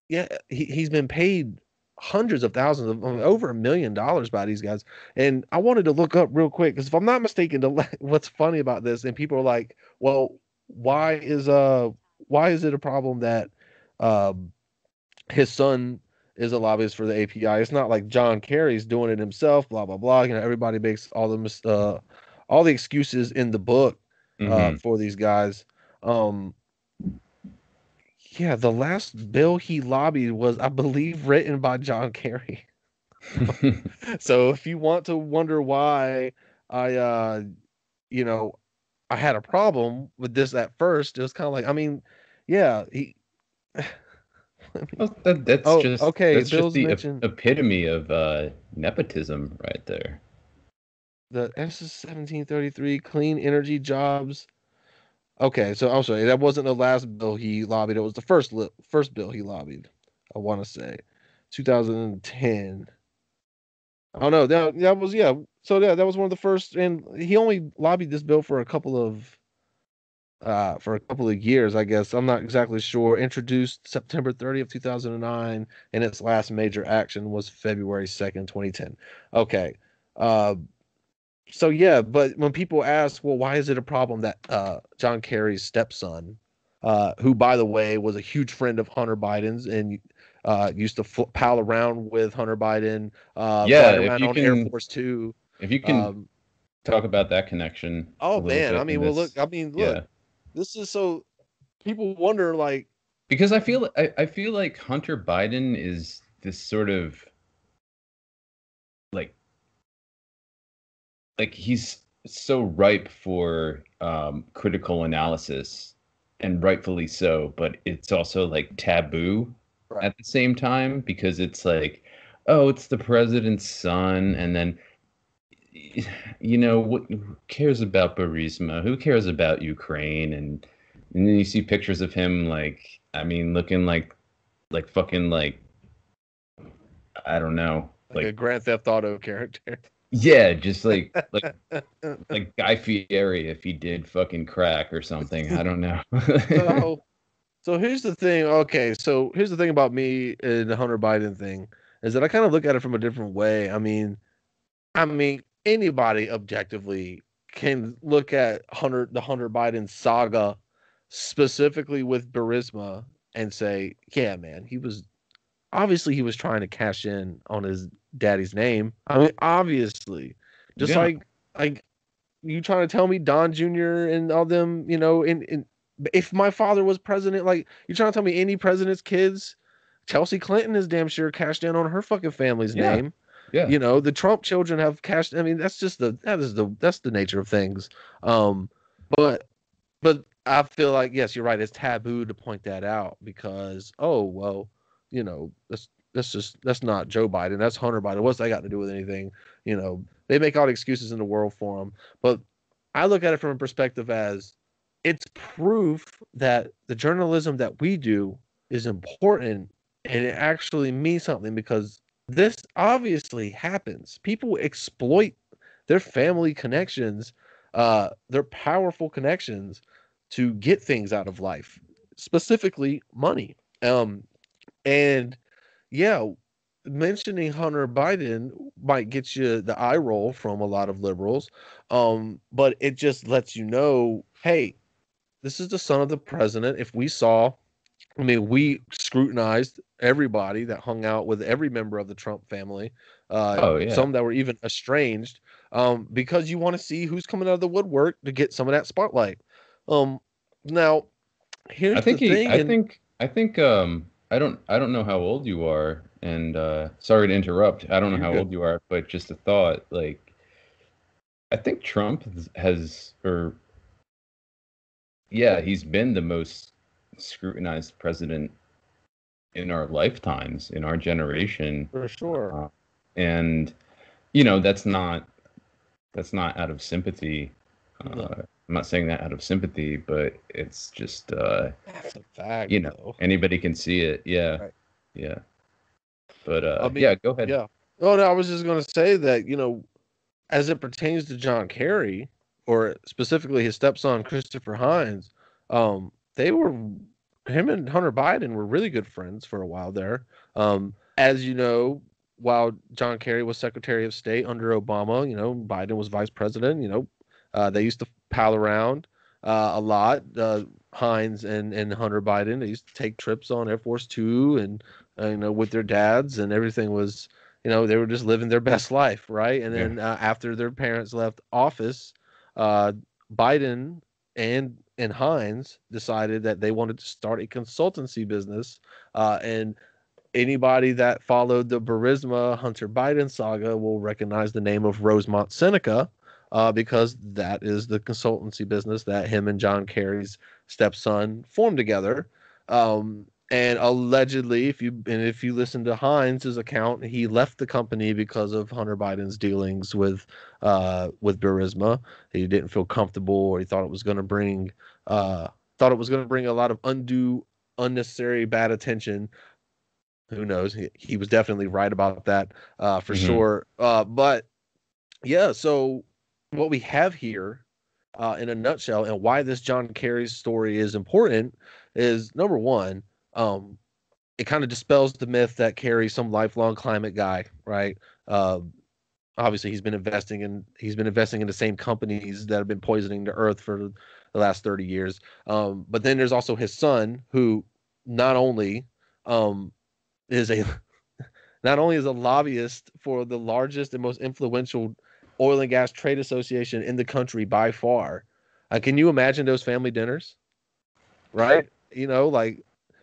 yeah, he's been paid hundreds of thousands of over $1 million by these guys. And I wanted to look up real quick, because if I'm not mistaken, what's funny about this, and people are like, well, why is it a problem that his son is a lobbyist for the API? It's not like John Kerry's doing it himself, blah blah blah. Everybody makes all the excuses in the book for these guys. Yeah, the last bill he lobbied was, I believe, written by John Kerry. So if you want to wonder why I had a problem with this at first, it was kind of like, yeah, he. Well, that's Bill's just the mentioned epitome of nepotism right there. The SS 1733 clean energy jobs. Okay, so I'm sorry, that wasn't the last bill he lobbied. It was the first bill he lobbied. I want to say 2010. Oh no, that was, yeah. So yeah, that was one of the first, and he only lobbied this bill for a couple of years, I guess. I'm not exactly sure. Introduced September 30th, 2009, and its last major action was February 2nd, 2010. Okay. So yeah, but when people ask, well, why is it a problem that John Kerry's stepson, who by the way was a huge friend of Hunter Biden's and used to pal around with Hunter Biden, yeah, ride around on Air Force Two. If you can talk about that connection. Oh man, look, yeah. This is so people wonder, like, because I feel like Hunter Biden is this sort of like he's so ripe for critical analysis, and rightfully so, but it's also like taboo at the same time, because it's like, oh, it's the president's son, and then who cares about Burisma? Who cares about Ukraine? And then you see pictures of him looking like fucking I don't know, like a Grand Theft Auto character. Yeah, just like Guy Fieri if he did fucking crack or something. I don't know. So here's the thing. Okay, so here's the thing about me and the Hunter Biden thing is that I kind of look at it from a different way. I mean, anybody objectively can look at the Hunter Biden saga, specifically with Burisma, and say, yeah, man, he was trying to cash in on his daddy's name. Obviously, just like you trying to tell me Don Jr. and all them, if my father was president, like, you're trying to tell me any president's kids, Chelsea Clinton is damn sure cashed in on her fucking family's name. Yeah. The Trump children have cashed. That's just that's the nature of things. But I feel like, yes, you're right. It's taboo to point that out because, oh, well, that's not Joe Biden. That's Hunter Biden. What's that got to do with anything? They make all the excuses in the world for him. But I look at it from a perspective as it's proof that the journalism that we do is important and it actually means something, because this obviously happens. People exploit their family connections, their powerful connections, to get things out of life, specifically money. And yeah, mentioning Hunter Biden might get you the eye roll from a lot of liberals, but it just lets you know, hey, this is the son of the president. If we saw, we scrutinized everybody that hung out with every member of the Trump family, some that were even estranged, because you want to see who's coming out of the woodwork to get some of that spotlight. Now, here's the thing. I don't know how old you are, and sorry to interrupt. I don't know how old you are, but just a thought, like, I think Trump has, or yeah, he's been the most scrutinized president in our lifetimes, in our generation. For sure. And that's not out of sympathy. No. I'm not saying that out of sympathy, but it's just That's a fact, though. anybody can see it. Yeah. Right. Yeah. But I mean, yeah, go ahead. Yeah. Oh no, I was just going to say that, as it pertains to John Kerry, or specifically his stepson Christopher Hines, him and Hunter Biden were really good friends for a while there. As you know, while John Kerry was Secretary of State under Obama, Biden was Vice President. They used to pal around a lot. Hines and Hunter Biden, they used to take trips on Air Force Two, and with their dads, and everything was, they were just living their best life, right? And then after their parents left office, Biden and Hines decided that they wanted to start a consultancy business, and anybody that followed the Burisma Hunter Biden saga will recognize the name of Rosemont Seneca, because that is the consultancy business that him and John Kerry's stepson formed together. And allegedly, if you listen to Hines' account, he left the company because of Hunter Biden's dealings with Burisma. He didn't feel comfortable, or he thought it was going to bring a lot of unnecessary bad attention. Who knows? He was definitely right about that, for sure. But yeah, so what we have here, in a nutshell, and why this John Kerry's story is important is, number one, it kind of dispels the myth that Kerry's some lifelong climate guy, right? Obviously, he's been investing in the same companies that have been poisoning the earth for the last 30 years. But then there's also his son, who not only is a lobbyist for the largest and most influential oil and gas trade association in the country by far. Can you imagine those family dinners? Right?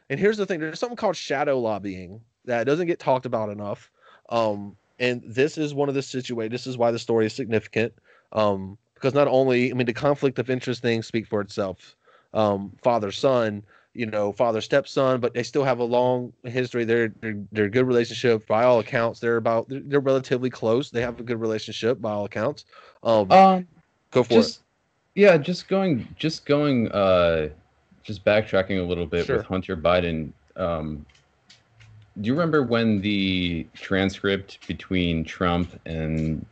And here's the thing, there's something called shadow lobbying that doesn't get talked about enough. And this is one of the situations. This is why the story is significant. Because not only, the conflict of interest thing speak for itself. Father son, father stepson, but they still have a long history. They're a good relationship by all accounts. They're relatively close. They have a good relationship by all accounts. Go for it. Yeah, just backtracking a little bit with Hunter Biden. Do you remember when the transcript between Trump and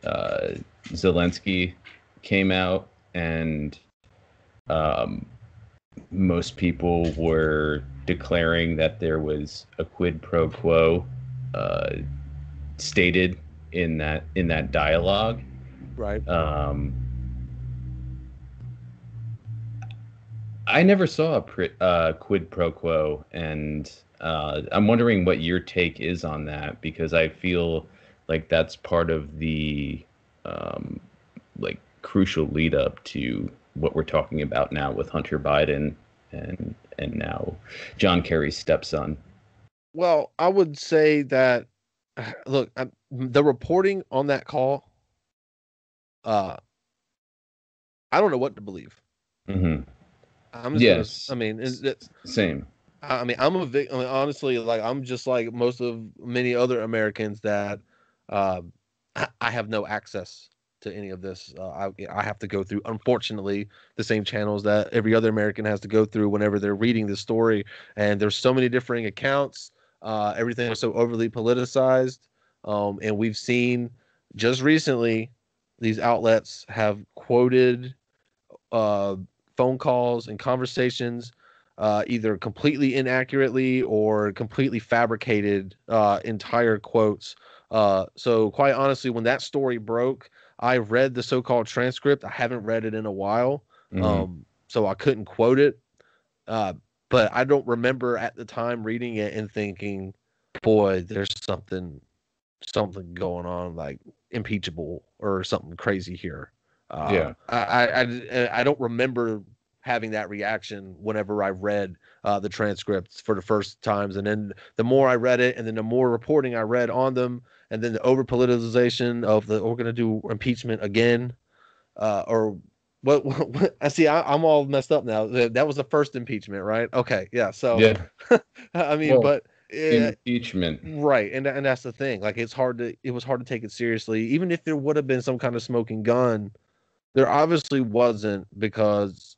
Zelensky came out, and most people were declaring that there was a quid pro quo stated in that dialogue? Right. I never saw a quid pro quo, and I'm wondering what your take is on that, because I feel like that's part of the crucial lead up to what we're talking about now with Hunter Biden and now John Kerry's stepson. Well, I would say that, look, the reporting on that call, I don't know what to believe. Mm-hmm. Same. Honestly, I'm just like most of many other Americans that I have no access to any of this. I have to go through, unfortunately, the same channels that every other American has to go through whenever they're reading the story. And there's so many differing accounts. Everything is so overly politicized. And we've seen just recently, these outlets have quoted phone calls and conversations, either completely inaccurately or completely fabricated entire quotes. So quite honestly, when that story broke, I read the so-called transcript. I haven't read it in a while, so I couldn't quote it. But I don't remember at the time reading it and thinking, boy, there's something going on, like impeachable or something crazy here. I don't remember having that reaction whenever I read the transcripts for the first times. And then the more I read it, and then the more reporting I read on them, and then the over politicization of we're going to do impeachment again. or what I see, I'm all messed up now. That was the first impeachment, right? Okay, yeah. So, Yeah. I mean, Well, but impeachment. right, and that's the thing. Like, it was hard to take it seriously, even if there would have been some kind of smoking gun. There obviously wasn't because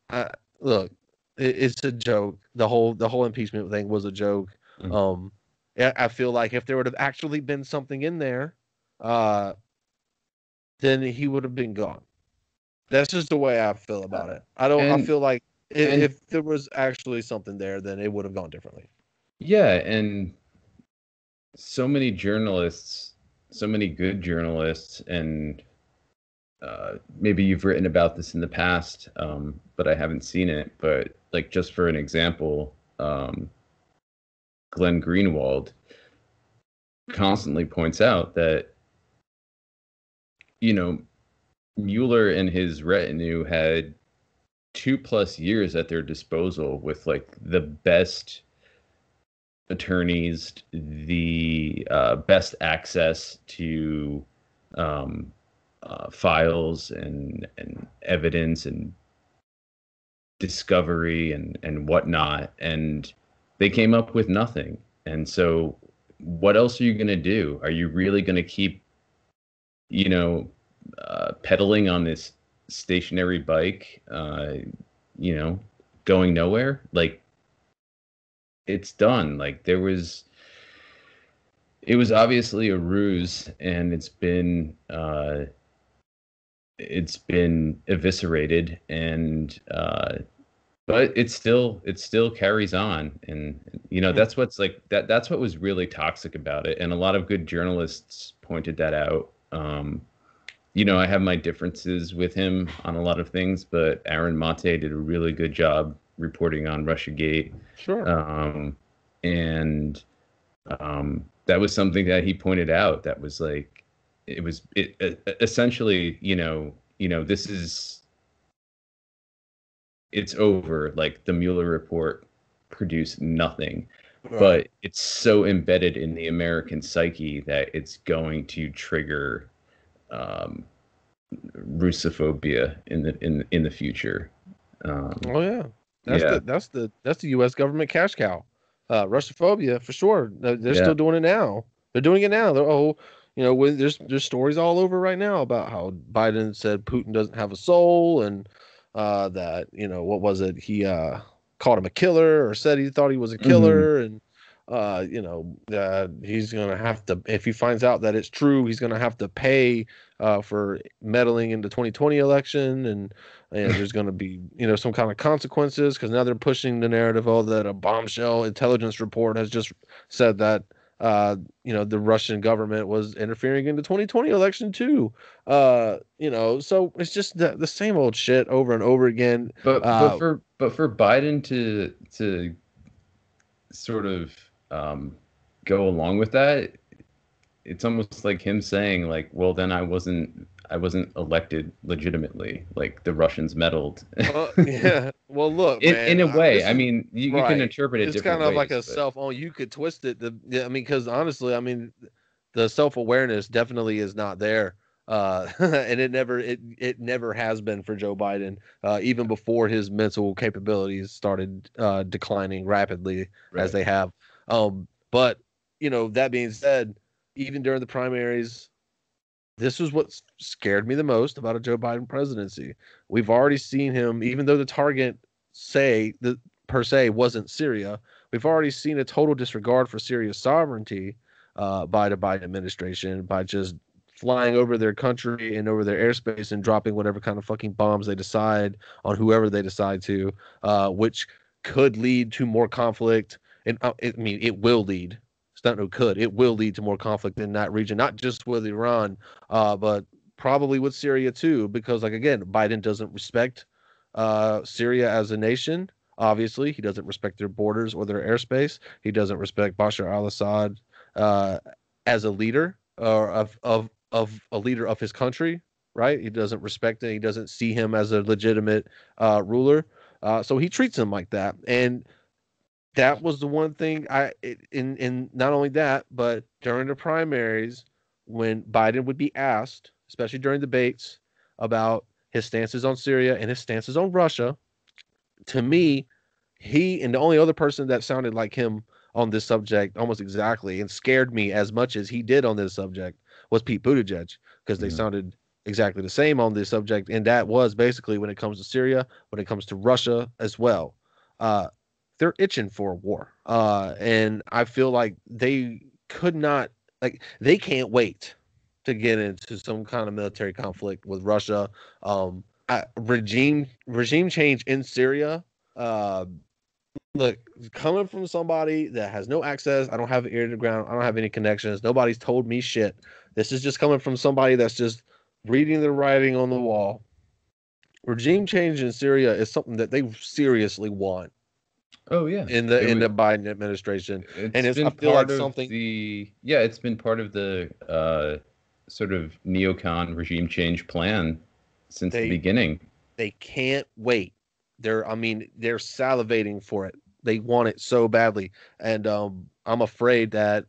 look, it's a joke. The whole impeachment thing was a joke. Mhm. I feel like if there would have actually been something in there, uh, then he would have been gone. That's just the way I feel about it. I And feel like and if there was actually something there, then it would have gone differently. yeah, and so many journalists, so many good journalists, and maybe you've written about this in the past, but I haven't seen it. But like, just for an example, Glenn Greenwald constantly points out that, you know, Mueller and his retinue had 2+ years at their disposal with like the best attorneys, the best access to um, files and evidence and discovery and whatnot, and they came up with nothing. And so, what else are you going to do? Are you really going to keep, you know, pedaling on this stationary bike, you know, going nowhere? Like, it's done. Like, it was obviously a ruse, and it's been eviscerated, and but it still carries on. And you know, that's what's like that's what was really toxic about it, and a lot of good journalists pointed that out. You know, I have my differences with him on a lot of things, but Aaron Mate did a really good job reporting on Russiagate. Sure. And that was something that he pointed out, that was like, essentially, this is, it's over. Like, the Mueller report produced nothing, Right. but it's so embedded in the American psyche that it's going to trigger um, Russophobia in the future. Oh yeah, Yeah, that's the U.S. government cash cow. Russophobia for sure. They're yeah. still doing it now. They're doing it now. There's stories all over right now about how Biden said Putin doesn't have a soul, and that what was it? He called him a killer, or said he thought he was a Hmm. killer, and he's gonna have to, if he finds out that it's true, he's gonna have to pay for meddling in the 2020 election, and there's going to be some kind of consequences, because now they're pushing the narrative, that a bombshell intelligence report has just said that the Russian government was interfering in the 2020 election too. So it's just the same old shit over and over again. But for Biden to sort of go along with that, it's almost like him saying, like, well, then I wasn't elected legitimately. Like, the Russians meddled. Yeah. Well, look, In man. a way, This I is mean, you can right. interpret it It's kind different of like ways, a but self. Oh, you could twist it. Yeah, I mean, because honestly, I mean, the self awareness definitely is not there, and it never has been for Joe Biden, even before his mental capabilities started declining rapidly as right. they have. But that being said, even during the primaries, this was what scared me the most about a Joe Biden presidency. We've already seen him, even though the target per se wasn't Syria, we've already seen a total disregard for Syria's sovereignty by the Biden administration, by just flying over their country and over their airspace and dropping whatever kind of fucking bombs they decide on whoever they decide to, which could lead to more conflict. And I mean, it will lead. It's not no could. It will lead to more conflict in that region, not just with Iran, but probably with Syria too, because, like, again, Biden doesn't respect Syria as a nation. Obviously, he doesn't respect their borders or their airspace. He doesn't respect Bashar al-Assad uh, as a leader, or of a leader of his country. Right? He doesn't respect it. He doesn't see him as a legitimate ruler. So he treats him like that, and that was the one thing in not only that, but during the primaries, when Biden would be asked, especially during debates, about his stances on Syria and his stances on Russia, to me, he and the only other person that sounded like him on this subject almost exactly and scared me as much as he did on this subject was Pete Buttigieg, because they sounded exactly the same on this subject. And that was basically when it comes to Syria, when it comes to Russia as well. They're itching for a war. And I feel like they could not, like, they can't wait to get into some kind of military conflict with Russia. Regime change in Syria. Look, coming from somebody that has no access, I don't have an ear to the ground, I don't have any connections, nobody's told me shit. This is just coming from somebody that's just reading the writing on the wall. Regime change in Syria is something that they seriously want. Oh yeah, in the Biden administration, and it's been part of it's been part of the sort of neocon regime change plan since the beginning. They can't wait. They're salivating for it. They want it so badly, and I'm afraid that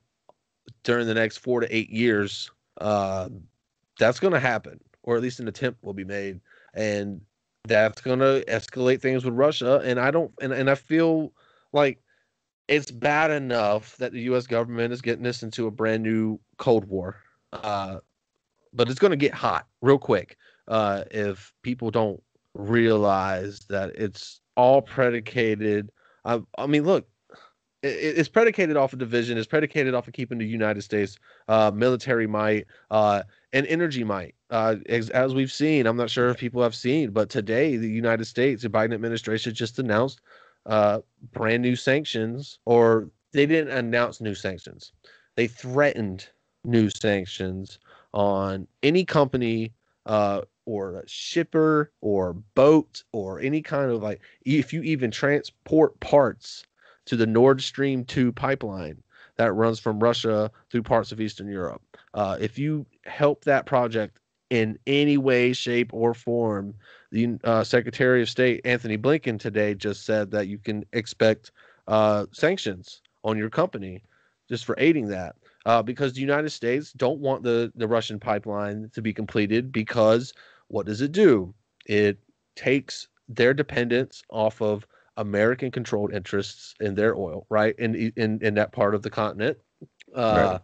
during the next 4 to 8 years, that's going to happen, or at least an attempt will be made, and that's going to escalate things with Russia. And I feel like it's bad enough that the U.S. government is getting us into a brand new Cold War, but it's going to get hot real quick if people don't realize that it's all predicated. I mean, look, it's predicated off of division. It's predicated off of keeping the United States military might and energy might. As we've seen, I'm not sure if people have seen, but today the United States, the Biden administration just announced brand new sanctions, or they didn't announce new sanctions. They threatened new sanctions on any company or a shipper or boat or any kind of, like, if you even transport parts to the Nord Stream 2 pipeline that runs from Russia through parts of Eastern Europe. If you help that project in any way, shape, or form, the Secretary of State Anthony Blinken today just said that you can expect sanctions on your company just for aiding that. Because the United States don't want the Russian pipeline to be completed, because what does it do? It takes their dependence off of American controlled interests in their oil, right? In that part of the continent. Right.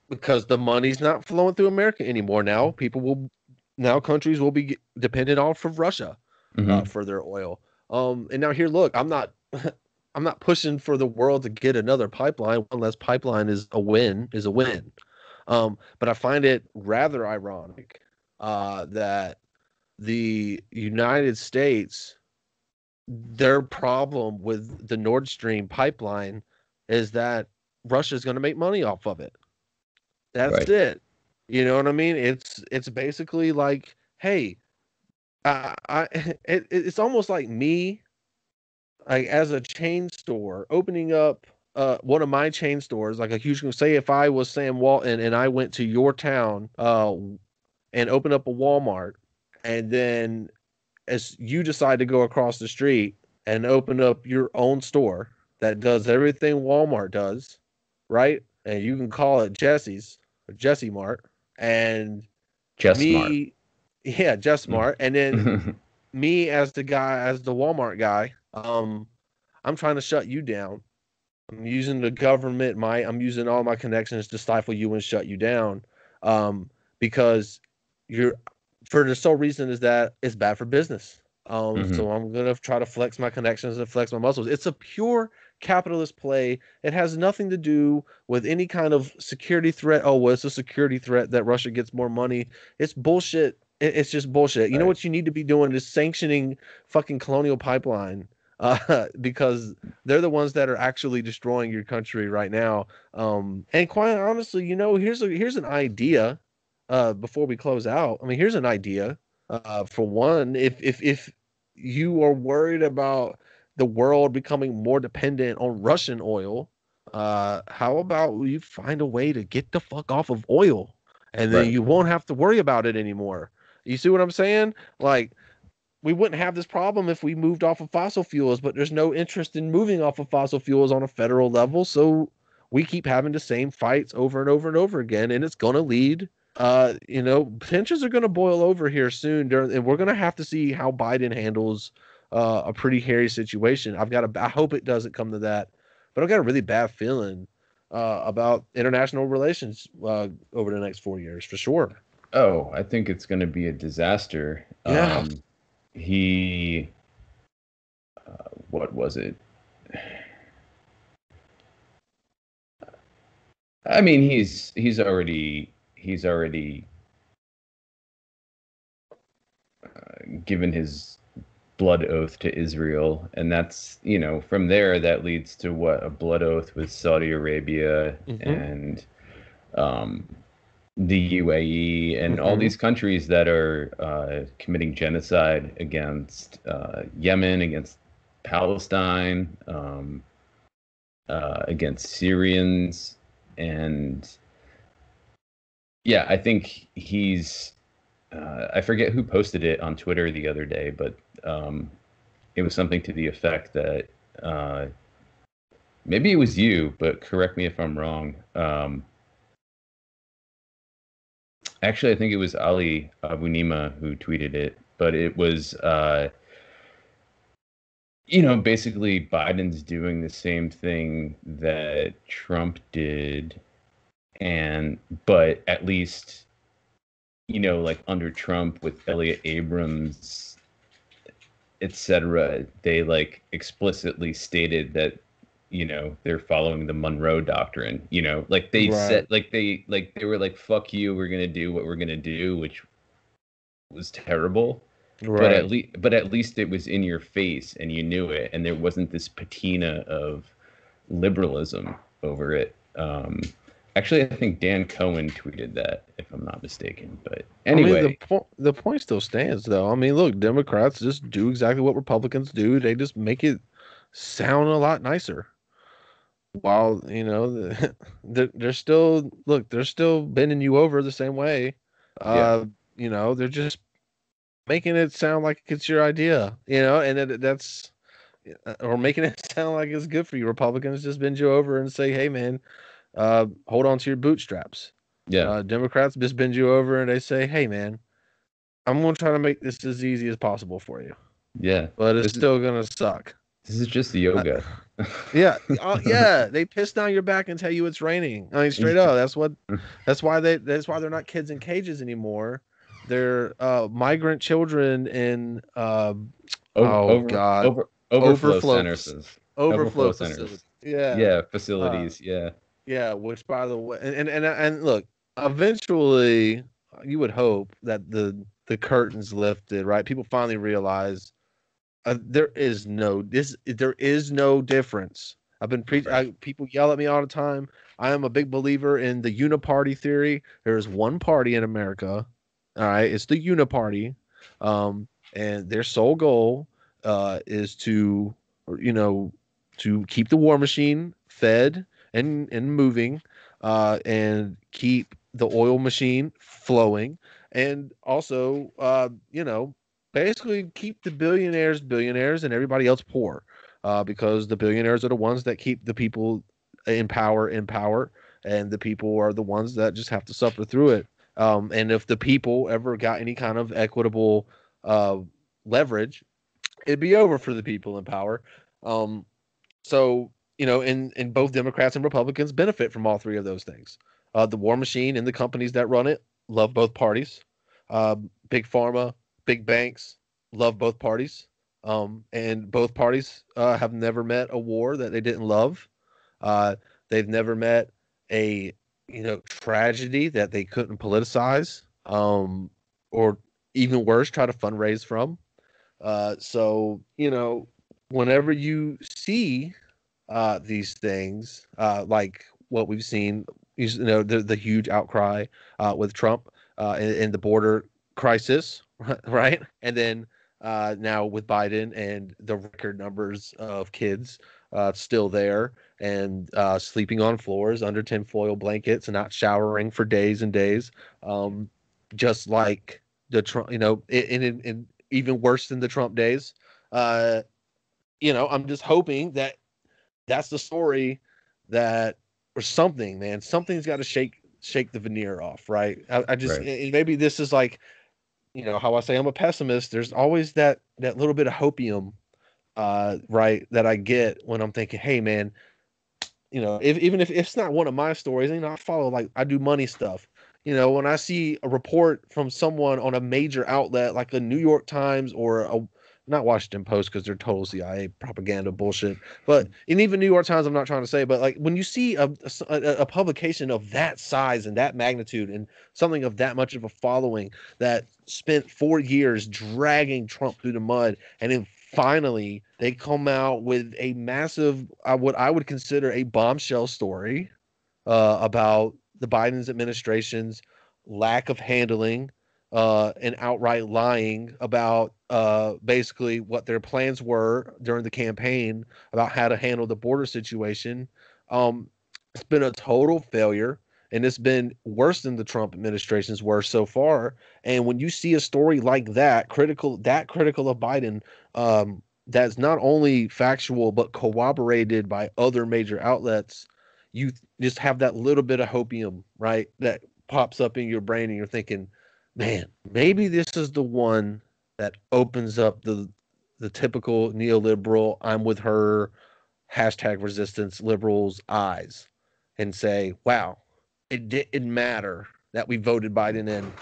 Because the money's not flowing through America anymore. Now countries will be dependent off of Russia for their oil. And now here, look, I'm not pushing for the world to get another pipeline. One less pipeline is a win. But I find it rather ironic that the United States, their problem with the Nord Stream pipeline is that Russia is going to make money off of it. That's right. It. You know what I mean? It's basically like, hey, it's almost like me, like, as a chain store, opening up one of my chain stores, like a huge, say if I was Sam Walton and I went to your town and opened up a Walmart, and then as you decide to go across the street and open up your own store that does everything Walmart does, right? And you can call it Jesse's or Jesse Mart, and JessMart. Yeah, JessMart. And then me as the Walmart guy, I'm trying to shut you down. I'm using the government I'm using all my connections to stifle you and shut you down, because for the sole reason is that it's bad for business. So I'm going to try to flex my connections and flex my muscles. It's a pure capitalist play. It has nothing to do with any kind of security threat. Oh, well, it's a security threat that Russia gets more money. It's bullshit. It's just bullshit. You know what you need to be doing is sanctioning fucking Colonial Pipeline, because they're the ones that are actually destroying your country right now. And quite honestly, here's an idea. Before we close out, I mean, here's an idea. For one, if you are worried about the world becoming more dependent on Russian oil, how about you find a way to get the fuck off of oil, and then you won't have to worry about it anymore. You see what I'm saying? Like, we wouldn't have this problem if we moved off of fossil fuels, but there's no interest in moving off of fossil fuels on a federal level, so we keep having the same fights over and over and over again, and it's going to lead Tensions are going to boil over here soon, and we're going to have to see how Biden handles a pretty hairy situation. I hope it doesn't come to that, but I've got a really bad feeling about international relations over the next 4 years for sure. Oh, I think it's going to be a disaster. Yeah. He, what was it? I mean, he's already given his blood oath to Israel, and that's, from there that leads to what, a blood oath with Saudi Arabia and the UAE and all these countries that are committing genocide against Yemen, against Palestine, against Syrians. And yeah, I think he's I forget who posted it on Twitter the other day, but it was something to the effect that maybe it was you, but correct me if I'm wrong. Actually, I think it was Ali Abunimah who tweeted it, but it was, basically Biden's doing the same thing that Trump did, but at least, like under Trump with Elliot Abrams, etc., they like explicitly stated that they're following the Monroe Doctrine. Like they said, they were like, "Fuck you, we're gonna do what we're gonna do," which was terrible. Right. But at least it was in your face and you knew it, and there wasn't this patina of liberalism over it. Actually, I think Dan Cohen tweeted that, if I'm not mistaken. But anyway, the point still stands, though. I mean, look, Democrats just do exactly what Republicans do. They just make it sound a lot nicer. While they're still bending you over the same way. They're just making it sound like it's your idea, and that's or making it sound like it's good for you. Republicans just bend you over and say, "Hey, man, hold on to your bootstraps." Yeah. Democrats just bend you over and they say, "Hey, man, I'm going to try to make this as easy as possible for you." Yeah. But it's still going to suck. This is just yoga. Yeah. They piss down your back and tell you it's raining. I mean, straight up. That's why they're not kids in cages anymore. They're migrant children in overflow centers. Overflow facilities. Yeah, facilities. Yeah, which by the way, and look, eventually you would hope that the curtains lifted, right? People finally realize there is no difference. I've been preaching. People yell at me all the time. I am a big believer in the uniparty theory. There is one party in America. All right, it's the uniparty, and their sole goal is to keep the war machine fed and moving, and keep the oil machine flowing, and also basically keep the billionaires and everybody else poor, because the billionaires are the ones that keep the people in power, and the people are the ones that just have to suffer through it. And if the people ever got any kind of equitable leverage, it'd be over for the people in power. So and both Democrats and Republicans benefit from all three of those things. The war machine and the companies that run it love both parties. Big pharma, big banks love both parties. And both parties have never met a war that they didn't love. They've never met a tragedy that they couldn't politicize, or even worse, try to fundraise from. So whenever you see these things, like what we've seen, the huge outcry with Trump and the border crisis, right? And then now with Biden and the record numbers of kids still there and sleeping on floors under tinfoil blankets and not showering for days and days, just like the Trump, in even worse than the Trump days. I'm just hoping that that's the story, that or something, man. Something's got to shake shake the veneer off, right? I just Right. and maybe this is like, how I say I'm a pessimist. There's always that little bit of hopium, right, that I get when I'm thinking, hey man, even if it's not one of my stories, I follow, like, I do money stuff. When I see a report from someone on a major outlet like the New York Times or not Washington Post, because they're total CIA propaganda bullshit, but and even New York Times, I'm not trying to say, but like when you see a publication of that size and that magnitude and something of that much of a following that spent 4 years dragging Trump through the mud, and then finally they come out with a massive, what I would consider a bombshell story about the Biden's administration's lack of handling and outright lying about basically what their plans were during the campaign about how to handle the border situation. It's been a total failure, and it's been worse than the Trump administration's worst so far. And when you see a story like that, critical of Biden, that's not only factual but corroborated by other major outlets, you just have that little bit of hopium, right, that pops up in your brain, and you're thinking, man, maybe this is the one that opens up the typical neoliberal, I'm with her, hashtag resistance liberals' eyes, and say, wow, it didn't matter that we voted Biden in.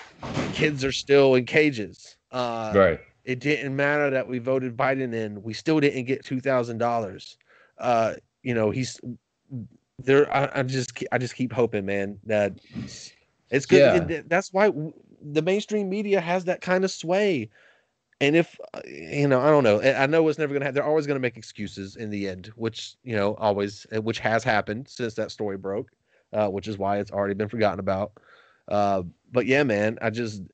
Kids are still in cages. Right. It didn't matter that we voted Biden in. We still didn't get $2,000. He's there. I just keep hoping, man, that it's good. Yeah. That's why the mainstream media has that kind of sway. And if I don't know. I know it's never gonna have. They're always gonna make excuses in the end, which which has happened since that story broke, which is why it's already been forgotten about. But yeah, man, I just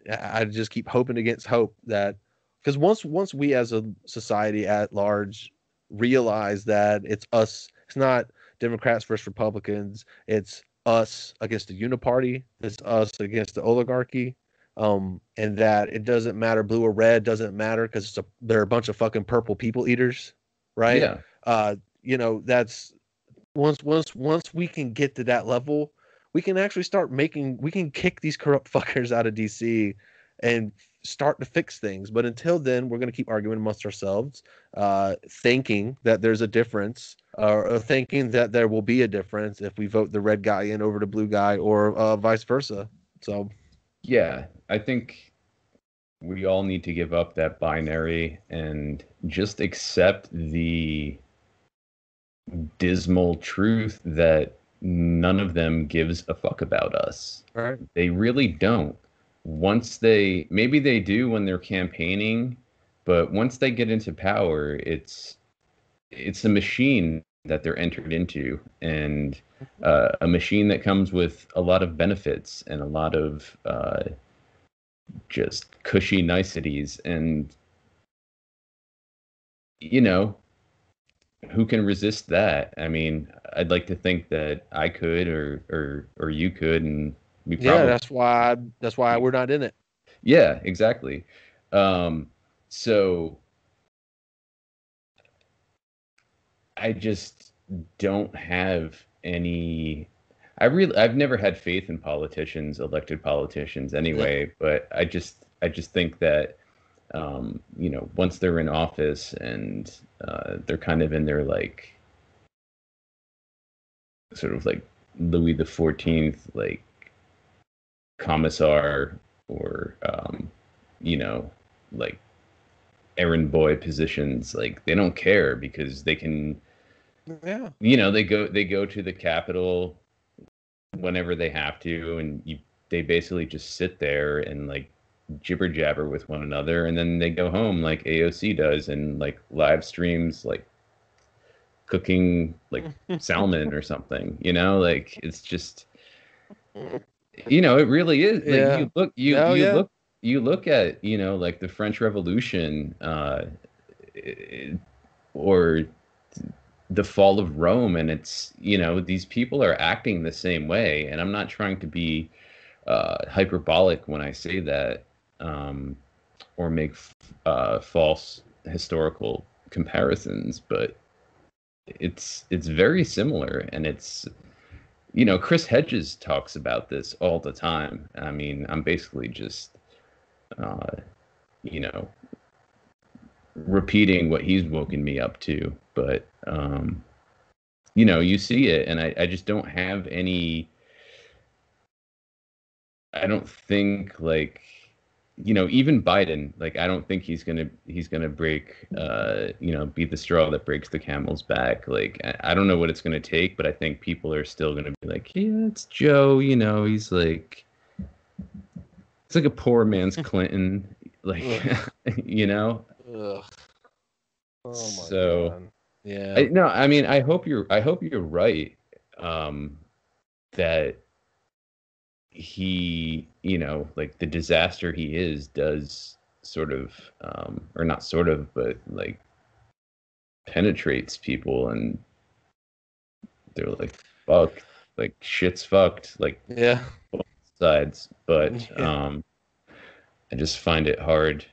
keep hoping against hope that, because once we as a society at large realize that it's us, it's not Democrats versus Republicans, it's us against the uniparty, it's us against the oligarchy, and that it doesn't matter, blue or red doesn't matter, because they're a bunch of fucking purple people eaters, right? Yeah. That's once we can get to that level, we can actually we can kick these corrupt fuckers out of DC and start to fix things. But until then, we're going to keep arguing amongst ourselves, thinking that there's a difference, or thinking that there will be a difference if we vote the red guy in over the blue guy, or vice versa. So Yeah, I think we all need to give up that binary and just accept the dismal truth that none of them gives a fuck about us. right. They really don't. Maybe they do when they're campaigning, but once they get into power, it's a machine that they're entered into, and a machine that comes with a lot of benefits and a lot of just cushy niceties. And who can resist that? I mean, I'd like to think that I could, or you could, and we probably. Yeah, that's why we're not in it. Yeah, exactly. So I just don't have any. I've never had faith in politicians, elected politicians anyway, but I just think that once they're in office and they're kind of in their, like, sort of like Louis the 14th, like, commissar, or like errand boy positions, like, they don't care because they can, Yeah. they go to the Capitol whenever they have to, and they basically just sit there and, like, jibber jabber with one another, and then they go home like AOC does, and, like, live streams, like, cooking, like, salmon or something. Like, it's just, it really is. Yeah. Like, you look at, like, the French Revolution, or the fall of Rome, and it's, these people are acting the same way. And I'm not trying to be hyperbolic when I say that, or make false historical comparisons, but it's very similar. And it's Chris Hedges talks about this all the time. I mean, I'm basically just, you know, repeating what he's woken me up to. But, you see it, and I just don't have any. I don't think like, even Biden, like, I don't think he's gonna break, be the straw that breaks the camel's back. Like, I don't know what it's gonna take, but I think people are still gonna be like, yeah, it's Joe. He's like, it's like a poor man's Clinton, like, Ugh. Oh my so, God. Yeah. no, I mean, I hope you're right. That he, like the disaster he does sort of, or not sort of, but like penetrates people, and they're like, fuck, like shit's fucked, like Yeah. both sides. But Yeah. I just find it hard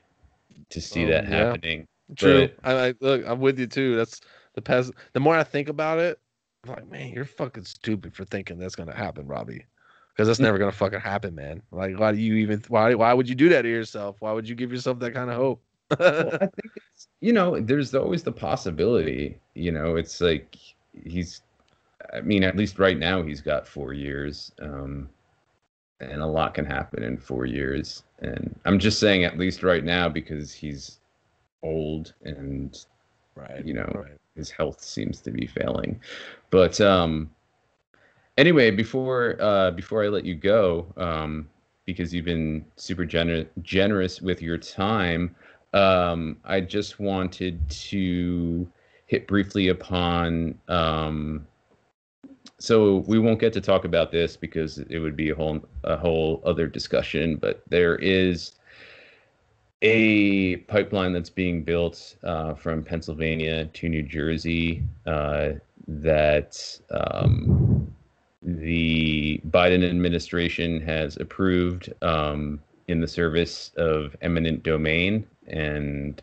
to see that happening. True. But, Look, I'm with you too. That's the more I think about it, I'm like, man, you're fucking stupid for thinking that's gonna happen, Robbie. Because that's never gonna fucking happen, man. Like, why do you even why would you do that to yourself? Why would you give yourself that kind of hope? well, I think it's, there's always the possibility. It's like I mean, at least right now he's got 4 years, and a lot can happen in 4 years. And I'm just saying, at least right now, because he's old and Right. his health seems to be failing. But anyway, before I let you go, because you've been super generous with your time, I just wanted to hit briefly upon. So we won't get to talk about this because it would be a whole other discussion. But there is a pipeline that's being built from Pennsylvania to New Jersey that the Biden administration has approved in the service of eminent domain, and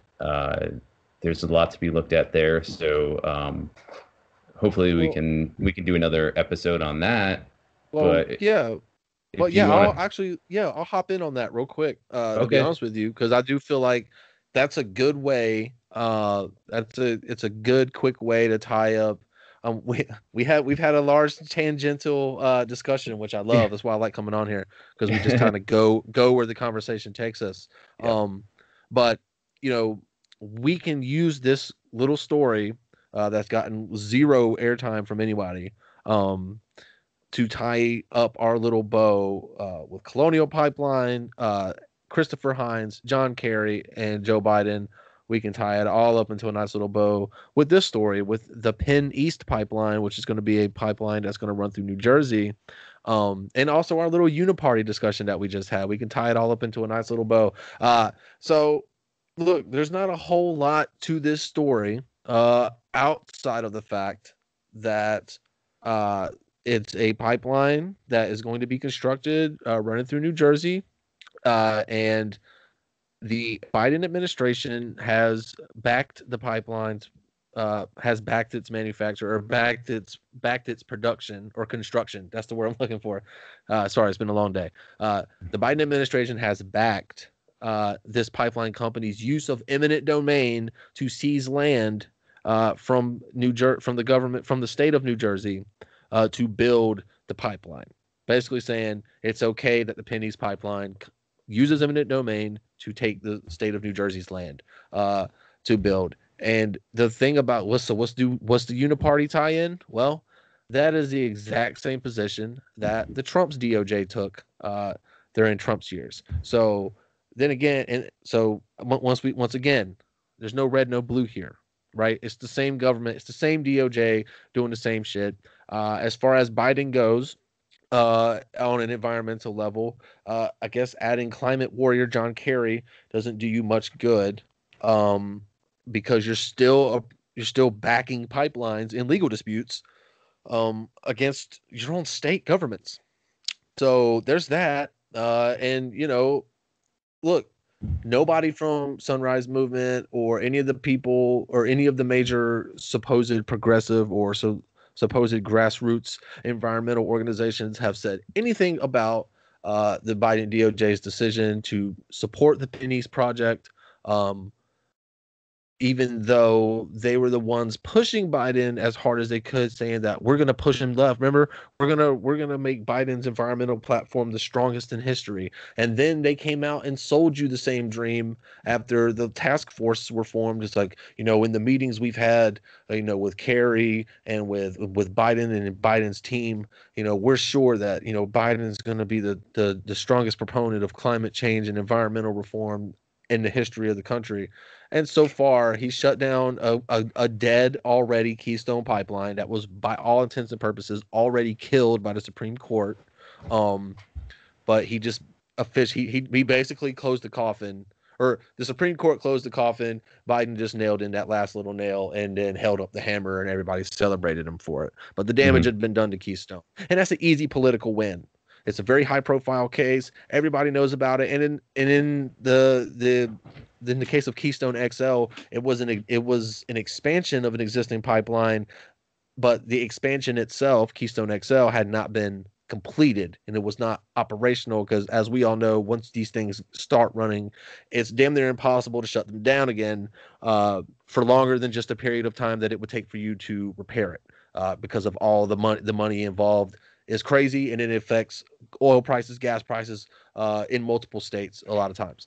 there's a lot to be looked at there. So hopefully we can do another episode on that. Well, but yeah. Well, yeah, I'll hop in on that real quick, to be Okay. honest with you, because I do feel like that's a good way. It's a good, quick way to tie up. We've had a large tangential discussion, which I love. That's why I like coming on here, because we just kind of go where the conversation takes us. Yep. But we can use this little story that's gotten zero airtime from anybody. To tie up our little bow with Colonial Pipeline, Christopher Hines, John Kerry, and Joe Biden. We can tie it all up into a nice little bow with this story, with the Penn East Pipeline, which is going to be a pipeline that's going to run through New Jersey. And also our little uniparty discussion that we just had. We can tie it all up into a nice little bow. So, look, there's not a whole lot to this story outside of the fact that it's a pipeline that is going to be constructed running through New Jersey, and the Biden administration has backed the pipelines, has backed its manufacturer, or backed its production or construction. That's the word I'm looking for. Sorry, it's been a long day. The Biden administration has backed this pipeline company's use of eminent domain to seize land from the government, from the state of New Jersey, to build the pipeline. Basically saying it's okay that the Penn East Pipeline uses eminent domain to take the state of New Jersey's land to build. And the thing about what's the uniparty tie-in? Well, that is the exact same position that the Trump's DOJ took during Trump's years. So then again, and so once again, there's no red, no blue here, right? It's the same government, it's the same DOJ doing the same shit. As far as Biden goes, on an environmental level, I guess adding climate warrior John Kerry doesn't do you much good, because you're still backing pipelines in legal disputes against your own state governments. So there's that. And look, nobody from Sunrise Movement or any of the people or any of the major supposed progressive or supposed grassroots environmental organizations have said anything about the Biden DOJ's decision to support the Penn East project. Even though they were the ones pushing Biden as hard as they could, saying that we're going to push him left. Remember, we're going to make Biden's environmental platform the strongest in history. And then they came out and sold you the same dream after the task forces were formed. It's like, you know, in the meetings we've had, you know, with Kerry and with Biden and Biden's team, you know, we're sure that, you know, Biden is going to be the strongest proponent of climate change and environmental reform in the history of the country. And so far, he shut down a dead already Keystone Pipeline that was, by all intents and purposes, already killed by the Supreme Court. But he just he basically closed the coffin, or the Supreme Court closed the coffin. Biden just nailed in that last little nail and then held up the hammer, and everybody celebrated him for it. But the damage had been done to Keystone, and that's an easy political win. It's a very high-profile case. Everybody knows about it, and in the case of Keystone XL, it was an expansion of an existing pipeline, but the expansion itself, Keystone XL, had not been completed, and it was not operational because, as we all know, once these things start running, it's damn near impossible to shut them down again for longer than just a period of time that it would take for you to repair it, because of all the money involved is crazy, and it affects oil prices, gas prices in multiple states a lot of times.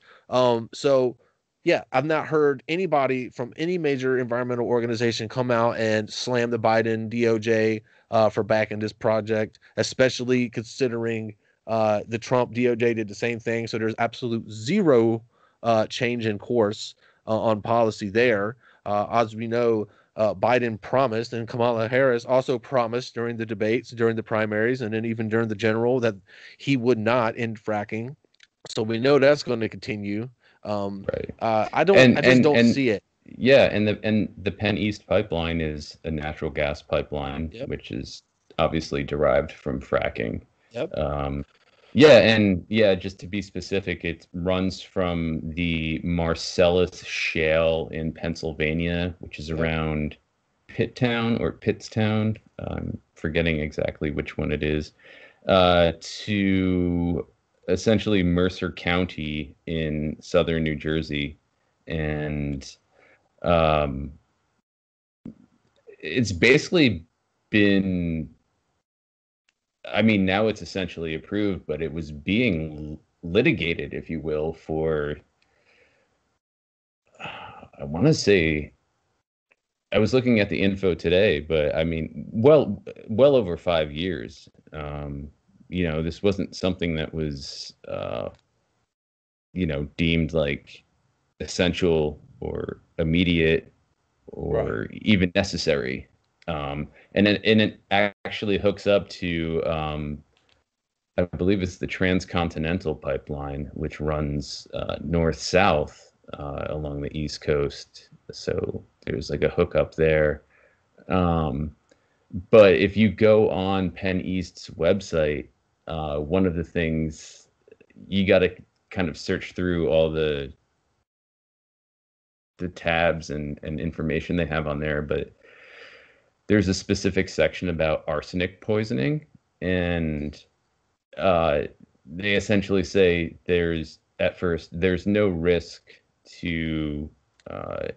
So yeah, I've not heard anybody from any major environmental organization come out and slam the Biden DOJ for backing this project, especially considering the Trump DOJ did the same thing. So there's absolute zero change in course on policy there. As we know, Biden promised, and Kamala Harris also promised during the debates, during the primaries, and then even during the general, that he would not end fracking. So we know that's going to continue. Right. I just don't see it. Yeah, and the Penn East pipeline is a natural gas pipeline, which is obviously derived from fracking. Yep. Just to be specific, it runs from the Marcellus Shale in Pennsylvania, which is around Pittstown. I'm forgetting exactly which one it is, to essentially Mercer County in southern New Jersey. And it's basically been, I mean, now it's essentially approved, but it was being litigated, if you will, for, I want to say, I was looking at the info today, but I mean, well over 5 years. You know, this wasn't something that was, you know, deemed like essential or immediate or even necessary. And it actually hooks up to, I believe it's the Transcontinental Pipeline, which runs north-south along the East Coast. So there's like a hookup there. But if you go on Penn East's website, one of the things you got to kind of search through all the tabs and information they have on there, but there's a specific section about arsenic poisoning, and they essentially say there's no risk to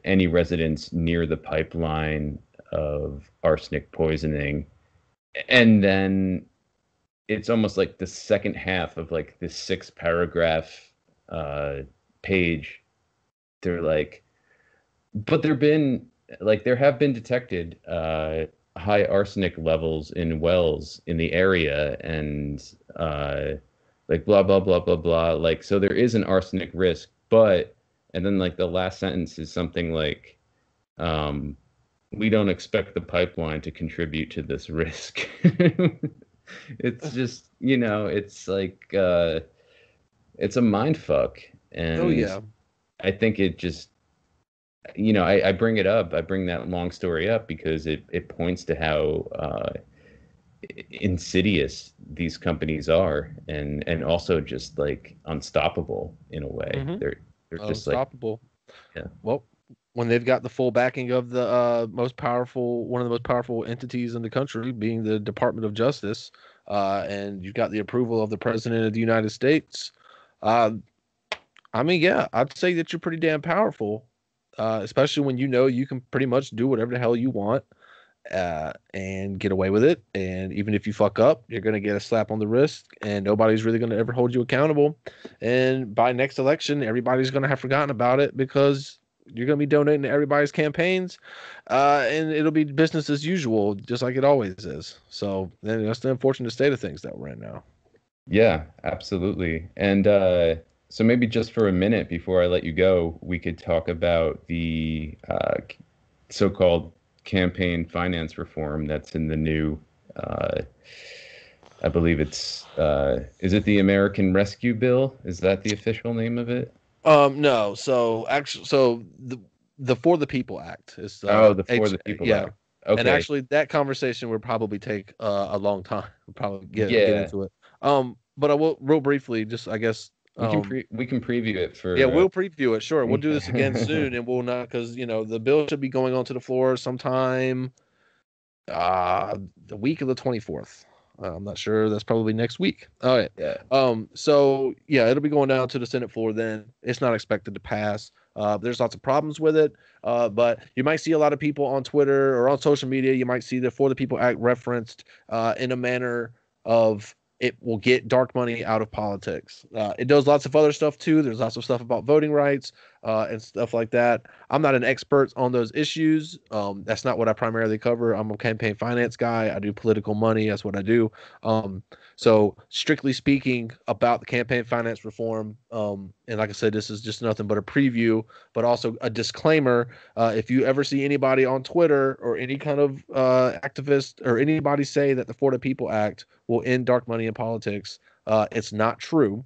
any residents near the pipeline of arsenic poisoning. And then it's almost like the second half of like this 6-paragraph page. They're like, but there have been detected high arsenic levels in wells in the area, and like blah blah blah blah blah. Like, so there is an arsenic risk, but, and then like the last sentence is something like, we don't expect the pipeline to contribute to this risk. It's just, you know, it's like it's a mind fuck. And I think it just, you know, I bring it up. I bring that long story up because it points to how insidious these companies are, and also just like unstoppable in a way. They're just unstoppable. Like, yeah. Well, when they've got the full backing of the one of the most powerful entities in the country, being the Department of Justice, and you've got the approval of the President of the United States. I mean, yeah, I'd say that you're pretty damn powerful, especially when you can pretty much do whatever the hell you want and get away with it. And even if you fuck up, you're going to get a slap on the wrist, and nobody's really going to ever hold you accountable. And by next election, everybody's going to have forgotten about it because you're going to be donating to everybody's campaigns, and it'll be business as usual, just like it always is. So then that's the unfortunate state of things that we're in now. Yeah, absolutely. And so maybe just for a minute before I let you go, we could talk about the so-called campaign finance reform that's in the new, I believe it's, is it the American Rescue Bill? Is that the official name of it? No. So actually, the For the People Act is the For the People Act. Okay. And actually, that conversation would probably take a long time. We'll probably get into it. But I will real briefly, just I guess we can preview it for. Yeah, we'll preview it. Sure, we'll do this again soon, and we'll not because the bill should be going onto the floor sometime the week of the 24th. I'm not sure. That's probably next week. All right. Yeah. So yeah, it'll be going down to the Senate floor then. It's not expected to pass. There's lots of problems with it. But you might see a lot of people on Twitter or on social media. You might see the For the People Act referenced in a manner of it will get dark money out of politics. It does lots of other stuff too. There's lots of stuff about voting rights and stuff like that. I'm not an expert on those issues. That's not what I primarily cover. I'm a campaign finance guy. I do political money. That's what I do. So strictly speaking about the campaign finance reform, and like I said, this is just nothing but a preview, but also a disclaimer. If you ever see anybody on Twitter or any kind of activist or anybody say that the For the People Act will end dark money in politics, it's not true.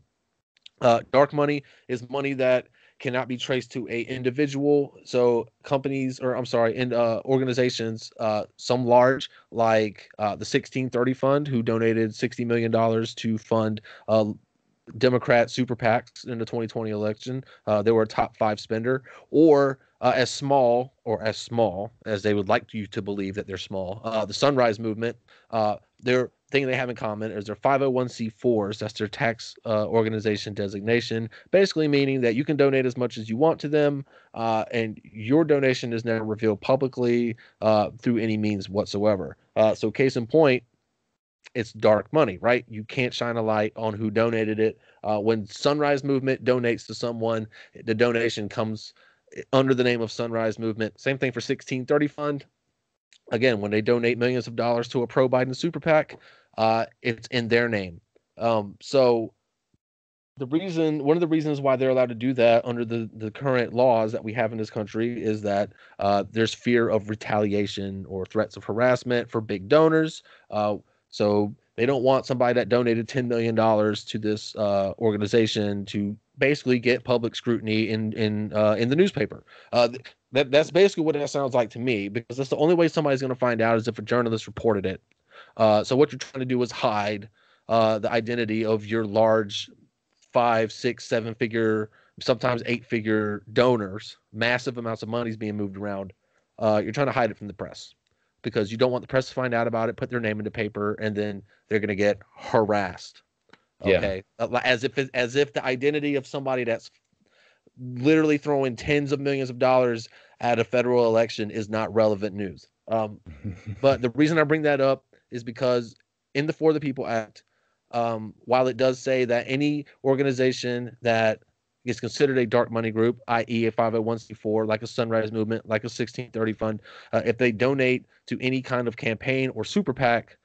Dark money is money that cannot be traced to a individual. So companies, or I'm sorry, and organizations, some large like the 1630 Fund, who donated $60 million to fund Democrat super PACs in the 2020 election. They were a top 5 spender, or as small as they would like you to believe that they're small. The Sunrise Movement, their thing they have in common is they're 501c4s. That's their tax organization designation, basically meaning that you can donate as much as you want to them, and your donation is never revealed publicly through any means whatsoever. So case in point, it's dark money, right? You can't shine a light on who donated it. When Sunrise Movement donates to someone, the donation comes under the name of Sunrise Movement. Same thing for 1630 Fund. Again, when they donate millions of dollars to a pro-Biden super PAC, it's in their name. So one of the reasons why they're allowed to do that under the current laws that we have in this country is that there's fear of retaliation or threats of harassment for big donors. So they don't want somebody that donated $10 million to this organization to basically get public scrutiny in the newspaper. That's basically what that sounds like to me, because that's the only way somebody's going to find out is if a journalist reported it. So what you're trying to do is hide the identity of your large 5, 6, 7-figure, sometimes 8-figure donors. Massive amounts of money is being moved around. You're trying to hide it from the press, because you don't want the press to find out about it, put their name into paper, and then they're going to get harassed. Okay, yeah. As if the identity of somebody that's literally throwing tens of millions of dollars at a federal election is not relevant news. But the reason I bring that up is because in the For the People Act, while it does say that any organization that is considered a dark money group, i.e. a 501c4, like a Sunrise Movement, like a 1630 Fund, if they donate to any kind of campaign or super PAC,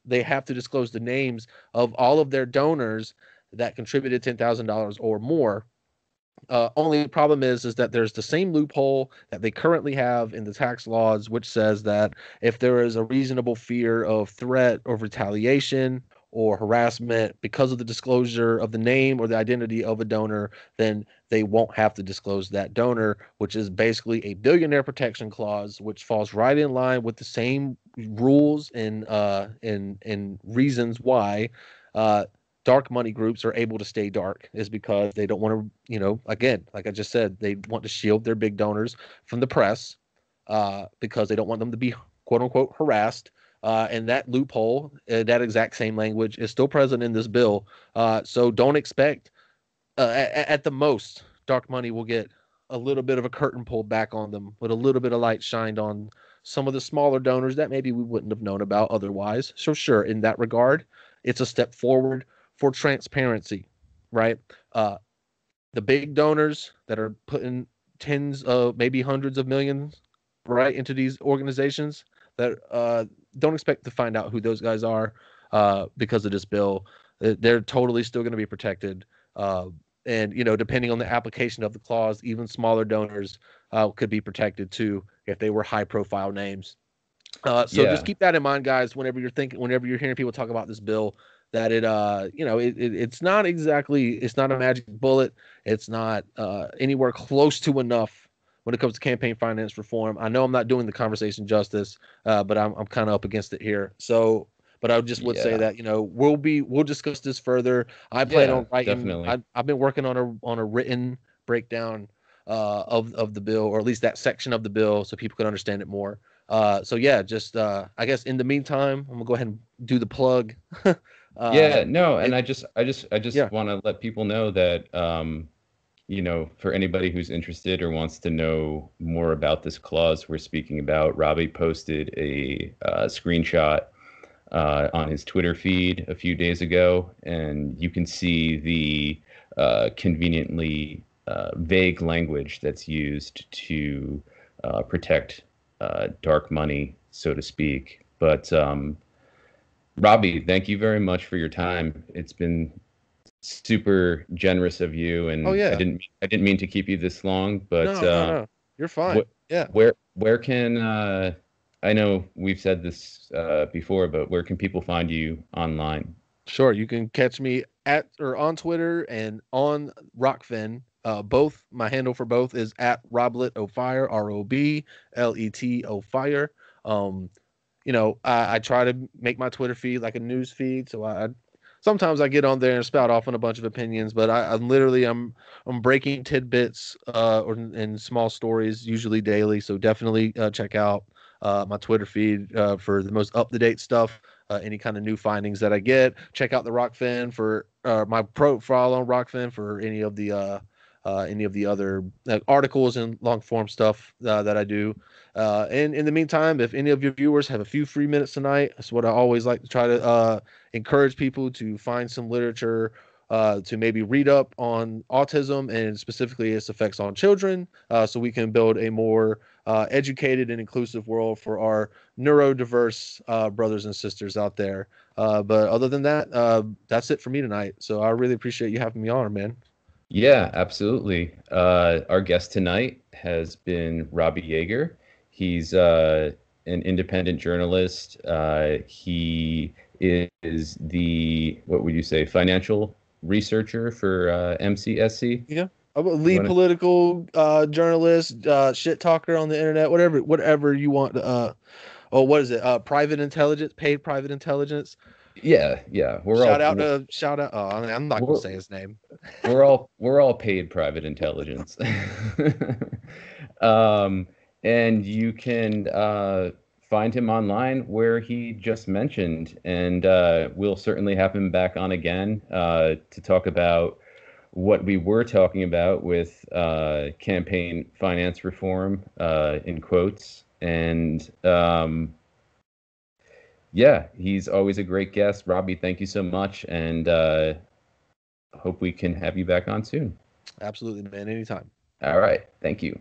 they have to disclose the names of all of their donors that contributed $10,000 or more. Only problem is that there's the same loophole that they currently have in the tax laws, which says that if there is a reasonable fear of threat or retaliation or harassment because of the disclosure of the name or the identity of a donor, then they won't have to disclose that donor, which is basically a billionaire protection clause, which falls right in line with the same rules and reasons why dark money groups are able to stay dark is because they don't want to, again, like I just said, they want to shield their big donors from the press because they don't want them to be quote unquote harassed. And that loophole, that exact same language is still present in this bill. So don't expect, at the most, dark money will get a little bit of a curtain pulled back on them with a little bit of light shined on some of the smaller donors that maybe we wouldn't have known about otherwise. So sure, in that regard, it's a step forward for transparency, right? The big donors that are putting tens of maybe hundreds of millions right into these organizations that don't expect to find out who those guys are because of this bill. They're totally still going to be protected. And, depending on the application of the clause, even smaller donors could be protected too if they were high profile names. Just keep that in mind, guys, whenever you're hearing people talk about this bill, that it's not a magic bullet. It's not anywhere close to enough when it comes to campaign finance reform. I know I'm not doing the conversation justice, but I'm kind of up against it here. So, but I just would say that, we'll discuss this further. I plan on writing. Definitely. I've been working on a written breakdown of the bill, or at least that section of the bill, so people can understand it more. I guess in the meantime, I'm gonna go ahead and do the plug. And I just want to let people know that for anybody who's interested or wants to know more about this clause we're speaking about, Robbie posted a screenshot on his Twitter feed a few days ago, and you can see the conveniently vague language that's used to protect dark money, so to speak. But Robbie, thank you very much for your time. It's been super generous of you, and I didn't mean to keep you this long, but no. You're fine. Where can I know we've said this before, but where can people find you online? Sure, you can catch me on Twitter and on Rockfin. Both, my handle for both is at RobletOFire, ROBLETO Fire. I try to make my Twitter feed like a news feed, so sometimes I get on there and spout off on a bunch of opinions, but I'm breaking tidbits and small stories, usually daily. So definitely check out my Twitter feed for the most up-to-date stuff, any kind of new findings that I get. Check out the Rockfin for my profile on Rockfin for any of the other articles and long form stuff that I do. And in the meantime, if any of your viewers have a few free minutes tonight, that's what I always like to try to encourage people to find some literature to maybe read up on autism and specifically its effects on children, so we can build a more educated and inclusive world for our neurodiverse brothers and sisters out there. But other than that, that's it for me tonight. So I really appreciate you having me on, man. Yeah, absolutely. Our guest tonight has been Robbie Yeager. He's an independent journalist. He is what would you say, financial researcher for MCSC? Yeah, I'm a lead political journalist, shit talker on the internet, whatever you want. What is it? Private intelligence, paid private intelligence. Yeah. Shout out. Oh, I'm not gonna say his name. we're all paid private intelligence. And you can find him online where he just mentioned, and we'll certainly have him back on again to talk about what we were talking about with campaign finance reform, in quotes. And he's always a great guest. Robbie, thank you so much, and hope we can have you back on soon. Absolutely, man. Anytime. All right. Thank you.